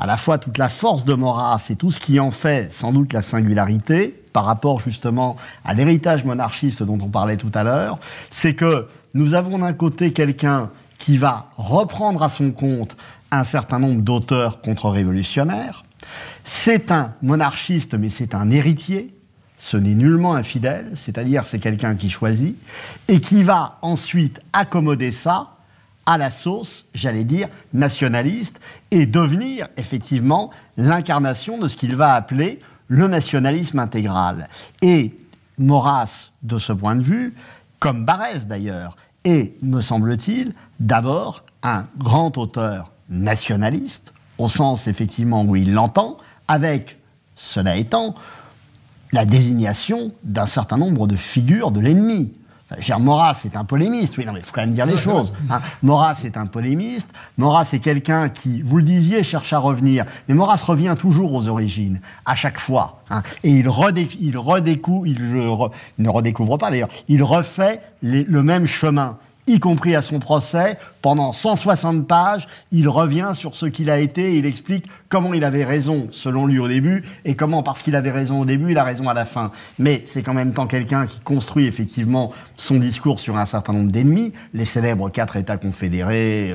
la fois toute la force de Maurras et tout ce qui en fait sans doute la singularité, par rapport justement à l'héritage monarchiste dont on parlait tout à l'heure, c'est que nous avons d'un côté quelqu'un qui va reprendre à son compte un certain nombre d'auteurs contre-révolutionnaires. C'est un monarchiste, mais c'est un héritier. Ce n'est nullement infidèle, c'est-à-dire c'est quelqu'un qui choisit et qui va ensuite accommoder ça à la sauce, j'allais dire, nationaliste et devenir effectivement l'incarnation de ce qu'il va appeler le nationalisme intégral. Et Maurras, de ce point de vue, comme Barrès d'ailleurs, est, me semble-t-il, d'abord un grand auteur nationaliste, au sens effectivement où il l'entend, avec, cela étant, la désignation d'un certain nombre de figures de l'ennemi. Maurras est un polémiste, oui, non, mais il faut quand même dire les choses. Hein. Maurras est un polémiste, Maurras est quelqu'un qui, vous le disiez, cherche à revenir, mais Maurras revient toujours aux origines, à chaque fois. Hein. Et il ne redécouvre pas d'ailleurs, il refait le même chemin, y compris à son procès, pendant 160 pages, il revient sur ce qu'il a été et il explique comment il avait raison, selon lui, au début, et comment, parce qu'il avait raison au début, il a raison à la fin. Mais c'est qu'en même temps quelqu'un qui construit effectivement son discours sur un certain nombre d'ennemis, les célèbres 4 États confédérés,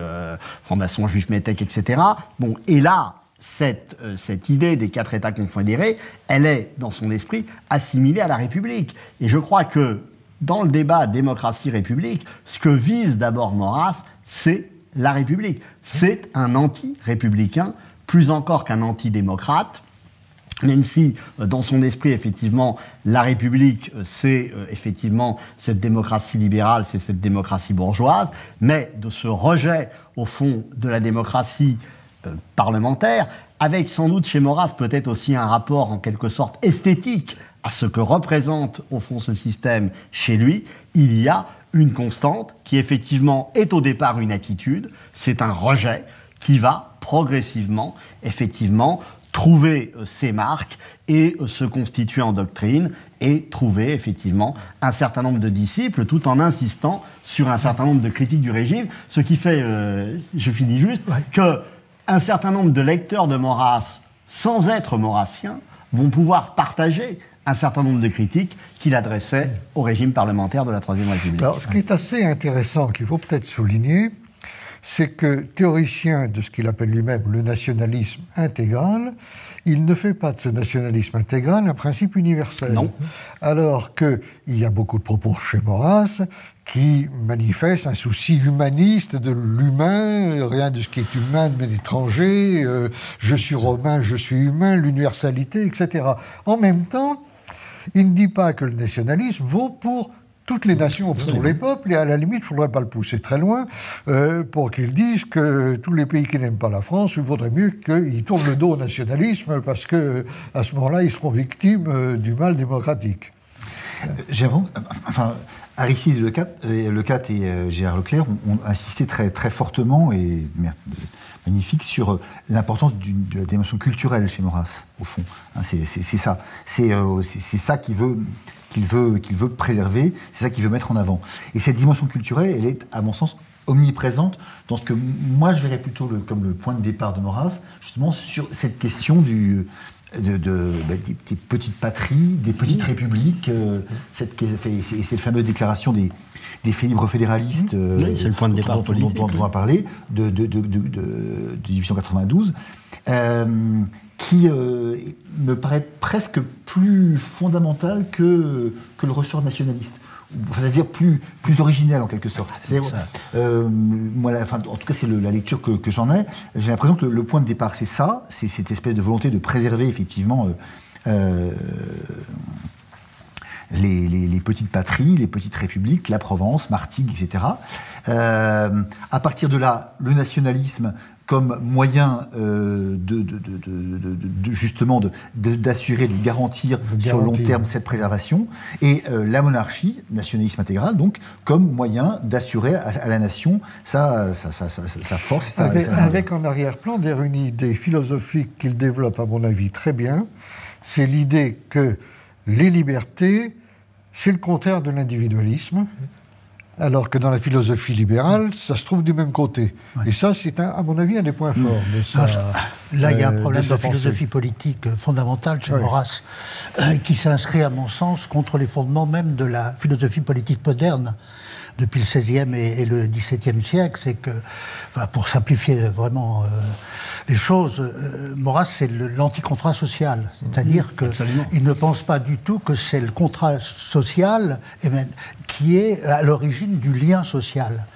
francs-maçons, juifs, métèques, etc. Bon, et là, cette idée des 4 États confédérés, elle est, dans son esprit, assimilée à la République. Et je crois que dans le débat démocratie-république, ce que vise d'abord Maurras, c'est la République. C'est un anti-républicain, plus encore qu'un anti-démocrate, même si, dans son esprit, effectivement, la République, c'est effectivement cette démocratie libérale, c'est cette démocratie bourgeoise, mais de ce rejet, au fond, de la démocratie parlementaire, avec sans doute chez Maurras peut-être aussi un rapport en quelque sorte esthétique à ce que représente au fond ce système chez lui, il y a une constante qui effectivement est au départ une attitude, c'est un rejet qui va progressivement effectivement trouver ses marques et se constituer en doctrine et trouver effectivement un certain nombre de disciples tout en insistant sur un certain nombre de critiques du régime, ce qui fait, je finis juste, qu'un certain nombre de lecteurs de Maurras, sans être maurassiens, vont pouvoir partager un certain nombre de critiques qu'il adressait au régime parlementaire de la Troisième République. Alors, ce qui est assez intéressant, qu'il faut peut-être souligner, c'est que, théoricien de ce qu'il appelle lui-même le nationalisme intégral, il ne fait pas de ce nationalisme intégral un principe universel. Non. Alors qu'il y a beaucoup de propos chez Maurras qui manifestent un souci humaniste de l'humain, rien de ce qui est humain mais étranger, je suis romain, je suis humain, l'universalité, etc. En même temps, il ne dit pas que le nationalisme vaut pour toutes les nations, pour les peuples, et à la limite, il ne faudrait pas le pousser très loin pour qu'ils disent que tous les pays qui n'aiment pas la France, il vaudrait mieux qu'ils tournent le dos au nationalisme parce qu'à ce moment-là, ils seront victimes du mal démocratique. J'avoue, enfin, Aristide Lecate et Gérard Leclerc ont insisté très, très fortement et magnifique sur l'importance de la dimension culturelle chez Maurras, au fond. Hein, c'est ça. C'est ça qu'il veut préserver, c'est ça qu'il veut mettre en avant. Et cette dimension culturelle, elle est, à mon sens, omniprésente dans ce que moi je verrais plutôt comme le point de départ de Maurras, justement sur cette question des petites patries, des petites républiques, cette fameuse déclaration des faits libres fédéralistes, c'est le point de départ politique, dont on va parler, de 1892, qui me paraît presque plus fondamental que le ressort nationaliste. C'est-à-dire plus original en quelque sorte. Moi, en tout cas, c'est la lecture que j'en ai. J'ai l'impression que le point de départ, c'est ça, c'est cette espèce de volonté de préserver effectivement les petites patries, les petites républiques, la Provence, Martigues, etc. À partir de là, le nationalisme comme moyen justement d'assurer, de garantir sur le long terme cette préservation, et la monarchie, nationalisme intégral, donc comme moyen d'assurer à la nation sa force. Avec en arrière-plan une idée philosophique qu'il développe, à mon avis, très bien, c'est l'idée que les libertés, c'est le contraire de l'individualisme, alors que dans la philosophie libérale, ça se trouve du même côté. Ouais. Et ça, c'est, à mon avis, un des points forts de ça. Là, il y a un problème de philosophie politique fondamental chez Maurras, qui s'inscrit, à mon sens, contre les fondements même de la philosophie politique moderne depuis le XVIe et le XVIIe siècle. C'est que, pour simplifier vraiment les choses, Maurras, c'est l'anti-contrat social. C'est-à-dire qu'il ne pense pas du tout que c'est le contrat social qui est à l'origine du lien social.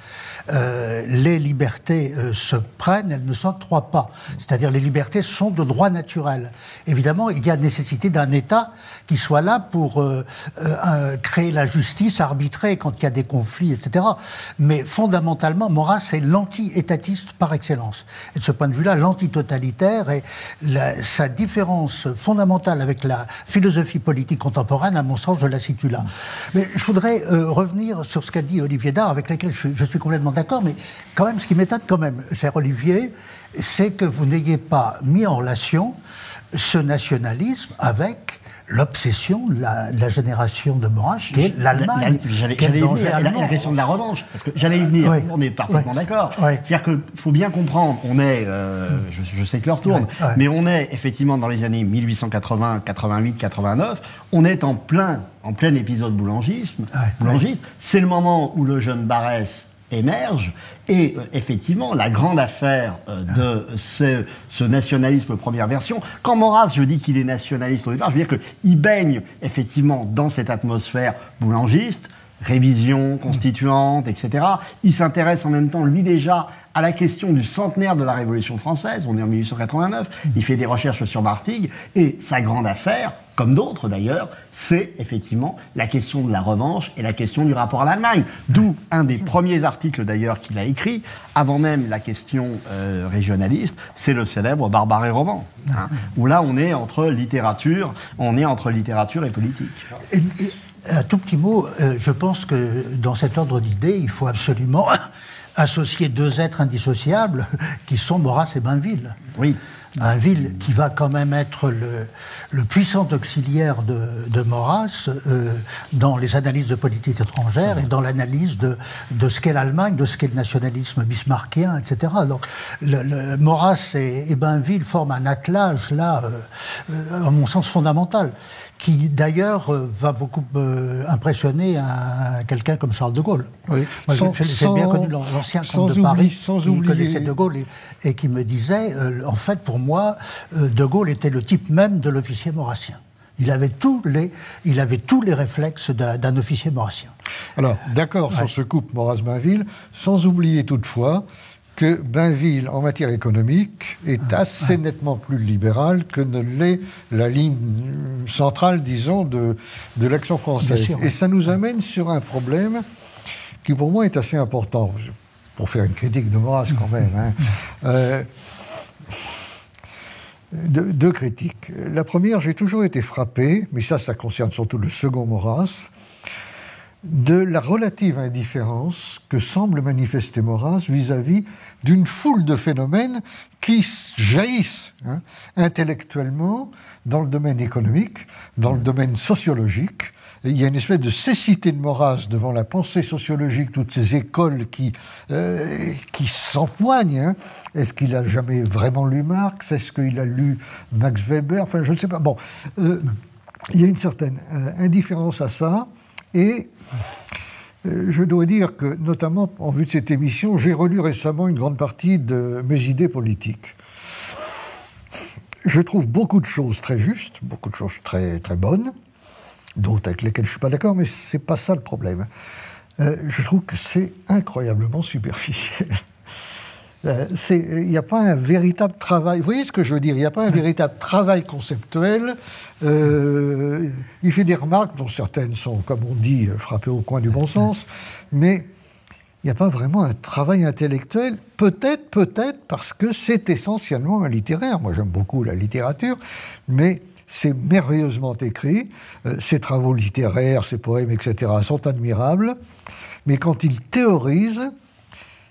Les libertés se prennent, elles ne s'octroient pas. C'est-à-dire les libertés sont de droit naturel. Évidemment, il y a nécessité d'un État qui soit là pour créer la justice, arbitrer quand il y a des conflits, etc. Mais fondamentalement, Maurras est l'anti-étatiste par excellence. Et de ce point de vue-là, l'anti-totalitaire et sa différence fondamentale avec la philosophie politique contemporaine, à mon sens, je la situe là. Mais je voudrais revenir sur ce qu'a dit Olivier Dard, avec lequel je suis complètement d'accord, mais quand même, ce qui m'étonne quand même, cher Olivier, c'est que vous n'ayez pas mis en relation ce nationalisme avec l'obsession de la génération de Maurras, qui est l'Allemagne. J'allais y venir, la question de la revanche, parce que j'allais y venir, oui, on est parfaitement d'accord. Oui. C'est-à-dire qu'il faut bien comprendre, on est, je sais que l'heure tourne, mais on est effectivement dans les années 1880, 88, 89, on est en plein épisode boulangiste, c'est le moment où le jeune Barrès émerge, et effectivement, la grande affaire de ce nationalisme première version, quand Maurras, je dis qu'il est nationaliste au départ, je veux dire qu'il baigne effectivement dans cette atmosphère boulangiste, révision constituante, etc. Il s'intéresse en même temps, lui déjà, à la question du centenaire de la Révolution française, on est en 1889, il fait des recherches sur Martigues, et sa grande affaire, comme d'autres d'ailleurs, c'est effectivement la question de la revanche et la question du rapport à l'Allemagne. D'où un des premiers articles d'ailleurs qu'il a écrit, avant même la question régionaliste, c'est le célèbre Barbare et roman, où là on est entre littérature et politique. Un tout petit mot, je pense que dans cet ordre d'idées, il faut absolument associer deux êtres indissociables qui sont Maurras et Bainville. Oui. Bainville qui va quand même être le puissant auxiliaire de Maurras dans les analyses de politique étrangère et dans l'analyse de ce qu'est l'Allemagne, de ce qu'est le nationalisme bismarckien, etc. Donc Maurras et Bainville forment un attelage, là, à mon sens, fondamental, qui d'ailleurs va beaucoup impressionner quelqu'un comme Charles de Gaulle. Oui. Moi, j'ai bien connu l'ancien comte de Paris qui connaissait de Gaulle et qui me disait, en fait, pour moi, de Gaulle était le type même de l'officier maurassien. Il avait tous les réflexes d'un officier maurassien. Alors, d'accord sur ce couple Maurras-Bainville, sans oublier toutefois que Bainville, en matière économique, est assez nettement plus libéral que ne l'est la ligne centrale, disons, de l'action française. Sûr, et ça nous amène sur un problème qui, pour moi, est assez important. Pour faire une critique de Maurras, quand même. Deux critiques. La première, j'ai toujours été frappé, mais ça concerne surtout le second Maurras, de la relative indifférence que semble manifester Maurras vis-à-vis d'une foule de phénomènes qui jaillissent intellectuellement dans le domaine économique, dans le domaine sociologique. Et il y a une espèce de cécité de Maurras devant la pensée sociologique, toutes ces écoles qui s'empoignent. Est-ce qu'il a jamais vraiment lu Marx? Est-ce qu'il a lu Max Weber? Enfin, je ne sais pas. Bon, il y a une certaine indifférence à ça. Et je dois dire que, notamment en vue de cette émission, j'ai relu récemment une grande partie de mes idées politiques. Je trouve beaucoup de choses très justes, beaucoup de choses très, très bonnes, d'autres avec lesquelles je ne suis pas d'accord, mais ce n'est pas ça le problème. Je trouve que c'est incroyablement superficiel. Il n'y a pas un véritable travail. Vous voyez ce que je veux dire? Il n'y a pas un véritable travail conceptuel. Il fait des remarques dont certaines sont, comme on dit, frappées au coin du bon sens, mais il n'y a pas vraiment un travail intellectuel. Peut-être parce que c'est essentiellement un littéraire. Moi, j'aime beaucoup la littérature, mais c'est merveilleusement écrit. Ses travaux littéraires, ses poèmes, etc. sont admirables. Mais quand il théorise,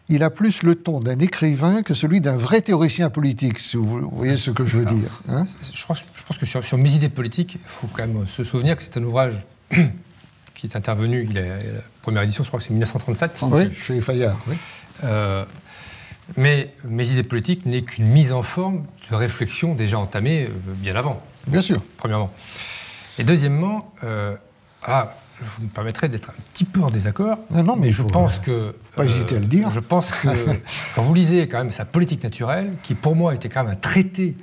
il a plus le ton d'un écrivain que celui d'un vrai théoricien politique, si vous voyez ce que je veux dire. Hein? Je pense que sur Mes idées politiques, il faut quand même se souvenir que c'est un ouvrage qui est intervenu, la première édition, je crois que c'est 1937. Oui, chez Fayard. Oui. Mais Mes idées politiques n'est qu'une mise en forme de réflexion déjà entamée bien avant. Bien sûr. Premièrement. Et deuxièmement, vous me permettrez d'être un petit peu en désaccord. Non, mais je pense que... Pas hésiter à le dire. Je pense que quand vous lisez quand même sa politique naturelle, qui pour moi était quand même un traité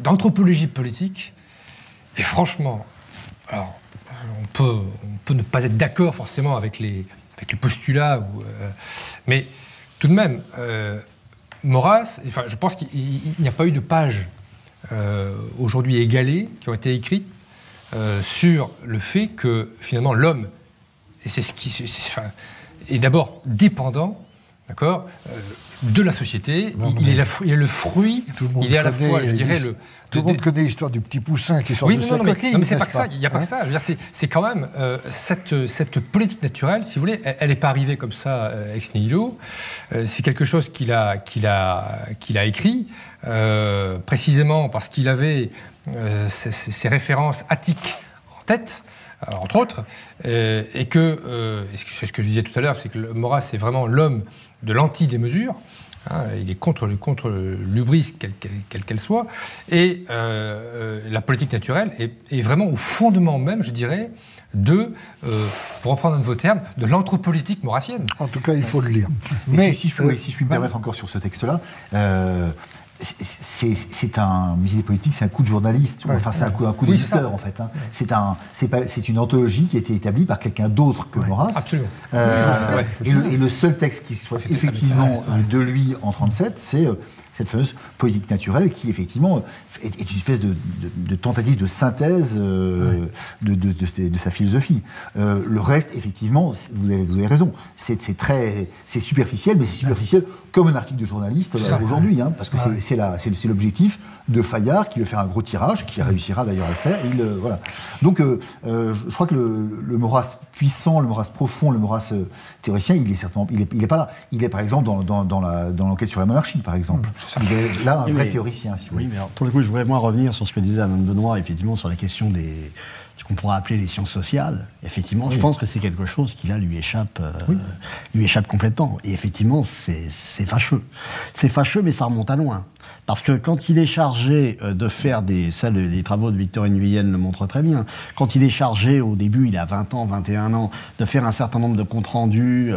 d'anthropologie politique, et franchement, alors, on peut ne pas être d'accord forcément avec les postulats, mais tout de même, Maurras, enfin, je pense qu'il n'y a pas eu de pages aujourd'hui égalées qui ont été écrites sur le fait que finalement l'homme, et c'est ce qui est d'abord dépendant, d'accord, de la société. Il est le fruit. Il est à la fois, je dirais, tout le monde connaît l'histoire du petit poussin qui sort de sa coquille. Non, mais c'est pas que ça. Il n'y a pas que ça. C'est quand même cette politique naturelle, si vous voulez, elle n'est pas arrivée comme ça ex nihilo. C'est quelque chose qu'il a écrit précisément parce qu'il avait ces références attiques en tête, entre autres, et que c'est ce que je disais tout à l'heure, c'est que Maurras c'est vraiment l'homme de l'anti-démesure. Il est contre l'hubris, quelle qu'elle soit, et la politique naturelle est vraiment au fondement même, je dirais, pour reprendre un de vos termes, de l'anthropolitique maurassienne. En tout cas, il faut le lire. Mais si je puis me permettre encore sur ce texte-là, Mes idées politiques, c'est un coup de journaliste, enfin c'est un coup d'éditeur en fait. Hein. C'est une anthologie qui a été établie par quelqu'un d'autre que Maurras. Absolument. Et le seul texte qui soit effectivement de lui en 1937, c'est cette fameuse politique naturelle qui effectivement est une espèce de tentative de synthèse de sa philosophie. Le reste, effectivement, vous avez raison, c'est superficiel, mais c'est superficiel comme un article de journaliste aujourd'hui, hein, parce que c'est l'objectif de Fayard qui veut faire un gros tirage, qui réussira d'ailleurs à le faire. Voilà. Donc, je crois que le Maurras puissant, le Maurras profond, le Maurras théoricien, il est pas là. Il est par exemple dans l'enquête sur la monarchie, par exemple. Il est là un vrai théoricien. Si vous voulez. Mais alors, pour le coup, je voudrais moi revenir sur ce que disait Alain Benoît, effectivement, sur la question ce qu'on pourrait appeler les sciences sociales. Effectivement, je pense que c'est quelque chose qui, là, lui échappe complètement. Et effectivement, c'est fâcheux. C'est fâcheux, mais ça remonte à loin. Parce que quand il est chargé de faire les travaux de Victorine Villene le montrent très bien, quand il est chargé, au début, il a 20 ans, 21 ans, de faire un certain nombre de comptes rendus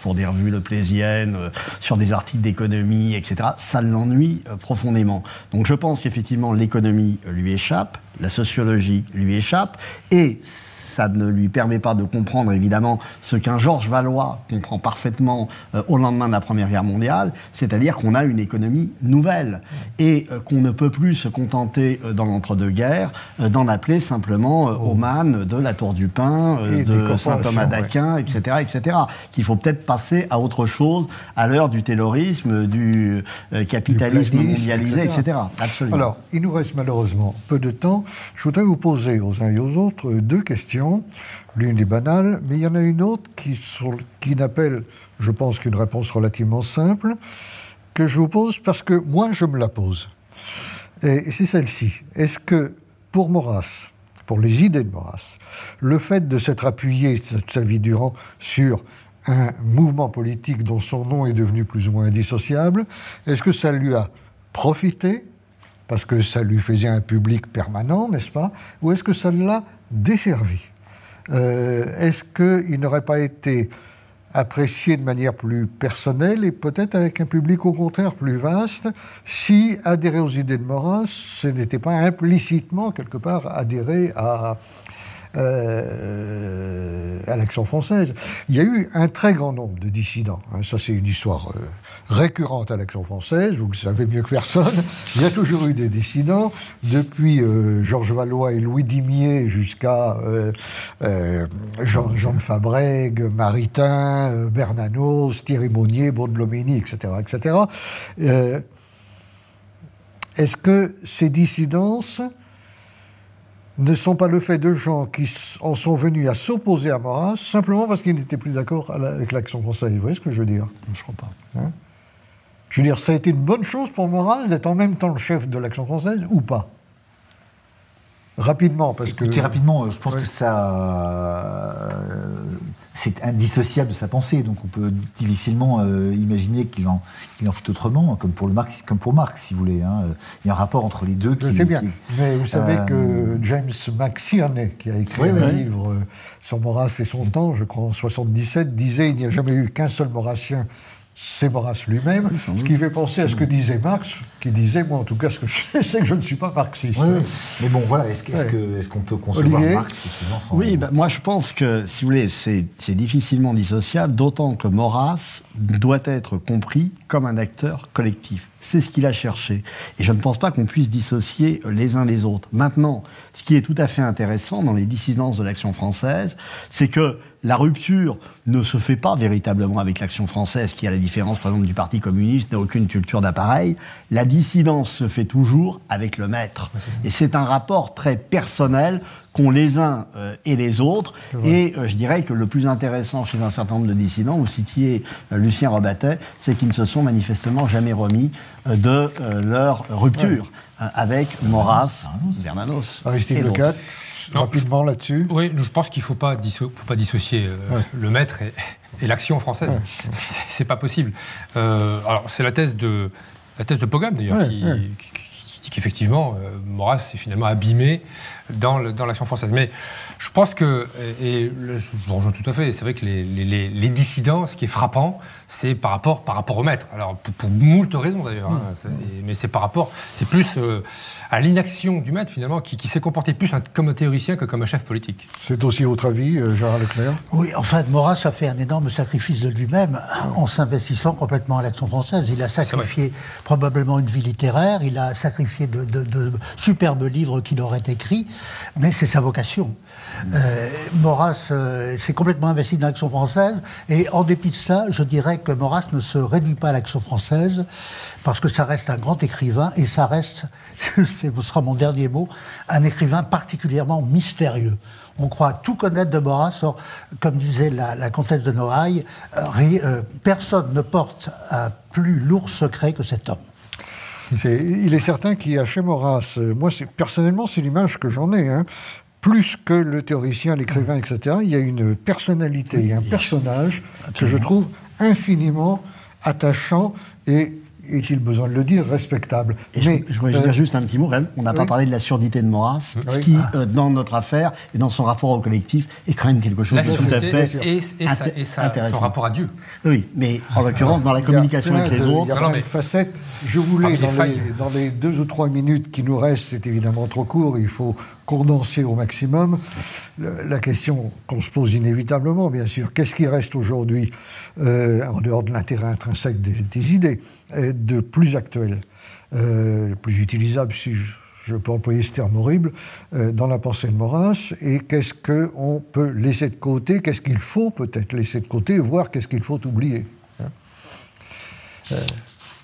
pour des revues leplésiennes, sur des articles d'économie, etc., ça l'ennuie profondément. Donc je pense qu'effectivement, l'économie lui échappe, la sociologie lui échappe, et ça ne lui permet pas de comprendre, évidemment, ce qu'un Georges Valois comprend parfaitement au lendemain de la Première Guerre mondiale, c'est-à-dire qu'on a une économie nouvelle et qu'on ne peut plus se contenter dans l'entre-deux-guerres d'en appeler simplement Oman, de la Tour du Pin, de Saint-Thomas d'Aquin, etc., etc. Qu'il faut peut-être passer à autre chose à l'heure du taylorisme, du capitalisme mondialisé, etc. Absolument. Alors, il nous reste malheureusement peu de temps. Je voudrais vous poser aux uns et aux autres deux questions. L'une est banale, mais il y en a une autre qui n'appelle, je pense, qu'une réponse relativement simple, que je vous pose parce que moi, je me la pose. Et c'est celle-ci. Est-ce que, pour Maurras, pour les idées de Maurras, le fait de s'être appuyé sa vie durant sur un mouvement politique dont son nom est devenu plus ou moins indissociable, est-ce que ça lui a profité parce que ça lui faisait un public permanent, n'est-ce pas? Ou est-ce que ça l'a desservi? Est-ce qu'il n'aurait pas été apprécié de manière plus personnelle et peut-être avec un public au contraire plus vaste si adhérer aux idées de Maurras, ce n'était pas implicitement, quelque part, adhérer à à l'Action française. Il y a eu un très grand nombre de dissidents. Ça, c'est une histoire récurrente à l'Action française, vous le savez mieux que personne. Il y a toujours eu des dissidents, depuis Georges Valois et Louis Dimier jusqu'à Jean de Fabrègue, Maritain, Bernanos, Thierry Monnier, Baudelomini, etc. etc. Est-ce que ces dissidences ne sont pas le fait de gens qui en sont venus à s'opposer à Maurras simplement parce qu'ils n'étaient plus d'accord avec l'Action française? Vous voyez ce que je veux dire? Je crois pas. Je veux dire, ça a été une bonne chose pour Maurras d'être en même temps le chef de l'Action française ou pas? Rapidement, parce que... Écoutez, rapidement, je pense que ça... c'est indissociable de sa pensée, donc on peut difficilement imaginer qu'il en fait autrement, comme pour Marx, si vous voulez. Il y a un rapport entre les deux qui... Je sais bien, mais vous savez que James McCierney, qui a écrit un livre sur Maurras et son temps, je crois en 1977, disait « Il n'y a jamais eu qu'un seul Maurrassien ». C'est Maurras lui-même, ce qui fait penser à ce que disait Marx, qui disait, moi en tout cas, ce que je sais, c'est que je ne suis pas marxiste. Oui. Mais bon, voilà, est-ce qu'on peut concevoir Marx effectivement sans... Oui, moi je pense que, si vous voulez, c'est difficilement dissociable, d'autant que Maurras doit être compris comme un acteur collectif. C'est ce qu'il a cherché. Et je ne pense pas qu'on puisse dissocier les uns les autres. Maintenant, ce qui est tout à fait intéressant dans les dissidences de l'Action française, c'est que la rupture ne se fait pas véritablement avec l'Action française, qui, à la différence, par exemple, du Parti communiste, n'a aucune culture d'appareil. La dissidence se fait toujours avec le maître. Et c'est un rapport très personnel qu'ont les uns et les autres. Et je dirais que le plus intéressant chez un certain nombre de dissidents, vous citiez Lucien Robatet, c'est qu'ils ne se sont manifestement jamais remis de leur rupture avec Maurras, Bernanos. Aristide Lecat, rapidement là-dessus. Oui, je pense qu'il ne faut pas dissocier le maître et l'action française. C'est pas possible. Alors, c'est la thèse de Pogam, d'ailleurs, qui dit qu'effectivement, Maurras est finalement abîmé dans l'action française. Mais je pense que, et je vous rejoins tout à fait, c'est vrai que les dissidents, ce qui est frappant, c'est par rapport au maître. Alors, pour moult raisons d'ailleurs, mais c'est plus à l'inaction du maître, finalement, qui s'est comporté plus comme un théoricien que comme un chef politique. C'est aussi votre avis, Gérard Leclerc? Oui, en fait, Maurras a fait un énorme sacrifice de lui-même en s'investissant complètement à l'Action française. Il a sacrifié probablement une vie littéraire, il a sacrifié de superbes livres qu'il aurait écrits, mais c'est sa vocation. Maurras s'est complètement investi dans l'Action française, et en dépit de cela, je dirais que Maurras ne se réduit pas à l'Action française, parce que ça reste un grand écrivain, et ça reste, ce sera mon dernier mot, un écrivain particulièrement mystérieux. On croit tout connaître de Maurras, or, comme disait la comtesse de Noailles, personne ne porte un plus lourd secret que cet homme. Il est certain qu'il y a chez Maurras, moi personnellement c'est l'image que j'en ai, plus que le théoricien, l'écrivain, etc., il y a une personnalité, un personnage que je trouve infiniment attachant et, est-il besoin de le dire, respectable. Mais, je voudrais dire juste un petit mot, on n'a pas parlé de la surdité de Maurras, ce qui, dans notre affaire et dans son rapport au collectif, est quand même quelque chose de tout à fait intéressant. Son rapport à Dieu. Oui, mais en l'occurrence, dans la communication avec les autres... Il y a plein de facettes. Je voulais, dans les 2 ou 3 minutes qui nous restent, c'est évidemment trop court, il faut condenser au maximum. La question qu'on se pose inévitablement, bien sûr, qu'est-ce qui reste aujourd'hui, en dehors de l'intérêt intrinsèque des idées, de plus actuel, plus utilisable, si je peux employer ce terme horrible, dans la pensée de Maurras, et qu'est-ce qu'on peut laisser de côté, qu'est-ce qu'il faut peut-être laisser de côté, voire qu'est-ce qu'il faut oublier.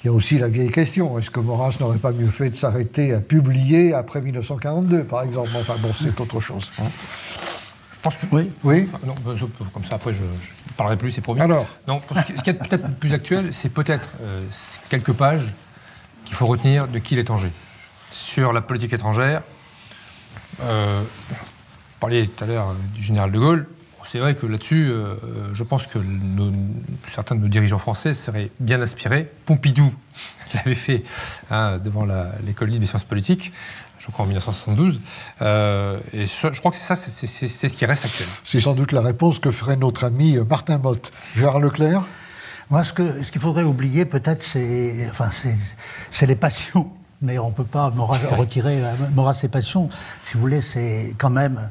Il y a aussi la vieille question, est-ce que Maurras n'aurait pas mieux fait de s'arrêter à publier après 1942, par exemple? Enfin bon, c'est autre chose. Je pense que... Oui. Non, comme ça, après, je ne parlerai plus, c'est promis. Alors non, ce qui est peut-être plus actuel, c'est peut-être quelques pages qu'il faut retenir de qui Létanger. Sur la politique étrangère, vous parliez tout à l'heure du général de Gaulle. C'est vrai que là-dessus, je pense que certains de nos dirigeants français seraient bien inspirés. Pompidou l'avait fait devant l'école libre des sciences politiques, je crois en 1972. Et je crois que c'est ce qui reste actuel. C'est sans doute la réponse que ferait notre ami Martin Motte. Gérard Leclerc? Moi, ce qu'il faudrait oublier, peut-être, c'est les passions mais on ne peut pas retirer Maurras et Passion. Si vous voulez, c'est quand même...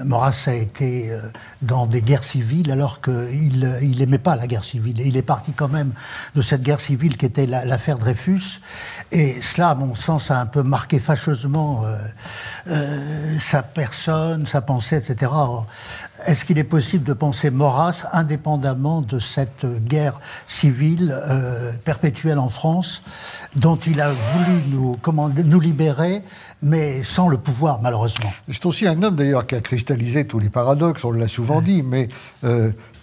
Maurras a été dans des guerres civiles alors qu'il n'aimait pas la guerre civile. Et il est parti quand même de cette guerre civile qui était l'affaire Dreyfus. Et cela, à mon sens, a un peu marqué fâcheusement sa personne, sa pensée, etc. Est-ce qu'il est possible de penser Maurras indépendamment de cette guerre civile perpétuelle en France, dont il a voulu nous libérer, mais sans le pouvoir, malheureusement? C'est aussi un homme, d'ailleurs, qui a cristallisé tous les paradoxes, on l'a souvent dit, mais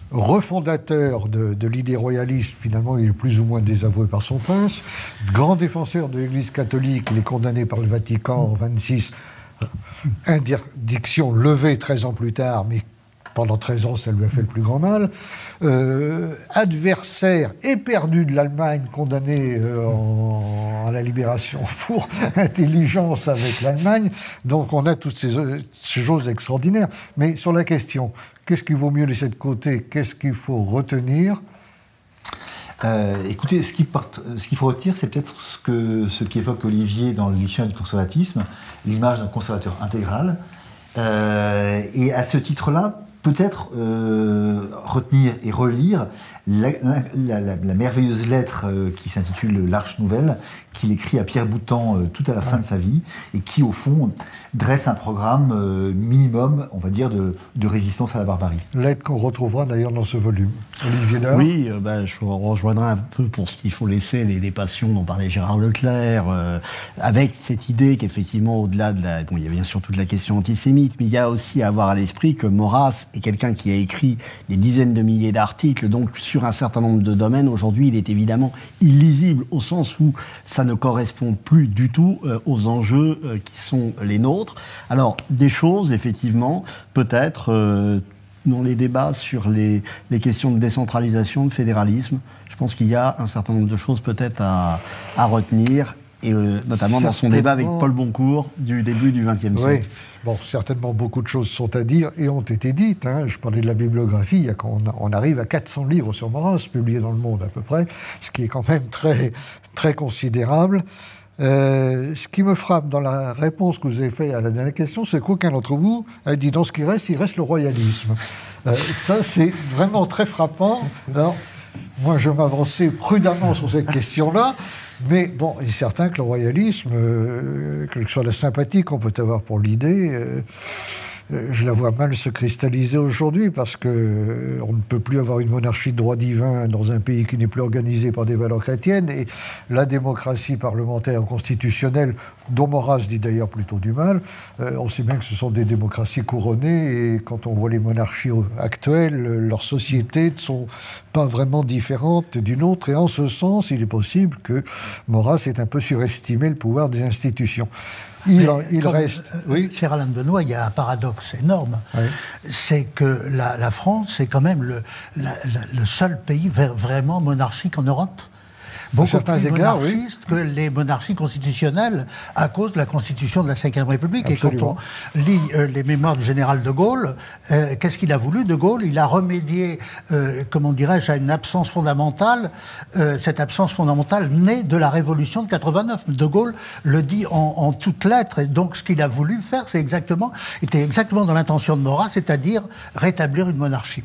refondateur de l'idée royaliste, finalement, il est plus ou moins désavoué par son prince, grand défenseur de l'Église catholique, il est condamné par le Vatican en 26, interdiction levée 13 ans plus tard, mais pendant 13 ans, ça lui a fait le plus grand mal. Adversaire éperdu de l'Allemagne, condamné à la libération pour intelligence avec l'Allemagne. Donc on a toutes ces choses extraordinaires. Mais sur la question, qu'est-ce qu'il vaut mieux laisser de côté? Qu'est-ce qu'il faut retenir? Écoutez, ce qu'il faut retenir, c'est peut-être ce qu'évoque Olivier dans le dictionnaire du conservatisme, l'image d'un conservateur intégral. Et à ce titre-là, peut-être retenir et relire la merveilleuse lettre qui s'intitule L'Arche Nouvelle, qu'il écrit à Pierre Boutan tout à la fin de sa vie, et qui, au fond, dresse un programme minimum, on va dire, de résistance à la barbarie. Lettre qu'on retrouvera d'ailleurs dans ce volume. Olivier Daure. Oui, je rejoindrai un peu pour ce qu'il faut laisser les passions dont parlait Gérard Leclerc, avec cette idée qu'effectivement, au-delà de bon, il y a bien sûr toute la question antisémite, mais il y a aussi à avoir à l'esprit que Maurras est quelqu'un qui a écrit des dizaines de milliers d'articles, donc sur un certain nombre de domaines. Aujourd'hui, il est évidemment illisible, au sens où ça ne correspond plus du tout aux enjeux qui sont les nôtres. Alors, des choses, effectivement, peut-être, dans les débats sur les questions de décentralisation, de fédéralisme, je pense qu'il y a un certain nombre de choses peut-être à retenir, et notamment dans son débat avec Paul Boncourt du début du XXe siècle. Oui, bon, certainement beaucoup de choses sont à dire et ont été dites. Hein. Je parlais de la bibliographie, on arrive à 400 livres sur Maurras, publiés dans le monde à peu près, ce qui est quand même très, très considérable. Ce qui me frappe dans la réponse que vous avez faite à la dernière question, c'est qu'aucun d'entre vous a dit dans ce qui reste, il reste le royalisme. Ça, c'est vraiment très frappant. Alors, moi, je m'avançais prudemment sur cette question-là, mais bon, il est certain que le royalisme, quelle que soit la sympathie qu'on peut avoir pour l'idée, je la vois mal se cristalliser aujourd'hui, parce qu'on ne peut plus avoir une monarchie de droit divin dans un pays qui n'est plus organisé par des valeurs chrétiennes, et la démocratie parlementaire constitutionnelle, dont Maurras dit d'ailleurs plutôt du mal, on sait bien que ce sont des démocraties couronnées, et quand on voit les monarchies actuelles, leurs sociétés ne sont pas vraiment différentes d'une autre, et en ce sens, il est possible que Maurras ait un peu surestimé le pouvoir des institutions. Il reste... Oui. Cher Alain Benoît, il y a un paradoxe énorme. Oui. C'est que la France est quand même le seul pays vraiment monarchique en Europe. Beaucoup plus monarchistes que les monarchies constitutionnelles à cause de la Constitution de la Ve République. Absolument. Et quand on lit les mémoires du général de Gaulle, qu'est-ce qu'il a voulu, de Gaulle? Il a remédié, comment dirais-je, à une absence fondamentale. Cette absence fondamentale née de la Révolution de 89. De Gaulle le dit en toutes lettres. Et donc ce qu'il a voulu faire, était exactement dans l'intention de Maurras, c'est-à-dire rétablir une monarchie.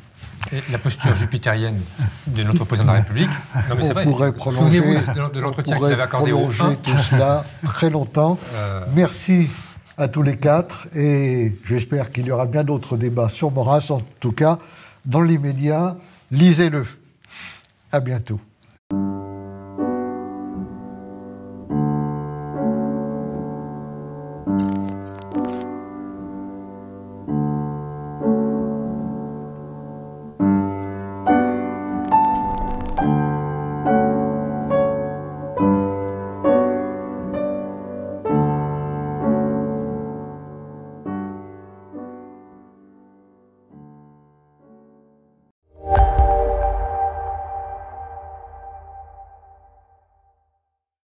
Et la posture jupitérienne de notre président de la République. Non, mais c'est vrai. Souvenez-vous de l'entretien qu'il avait accordé au tout cela très longtemps. Merci à tous les quatre, et j'espère qu'il y aura bien d'autres débats sur Maurras. En tout cas, dans l'immédiat, lisez-le. À bientôt.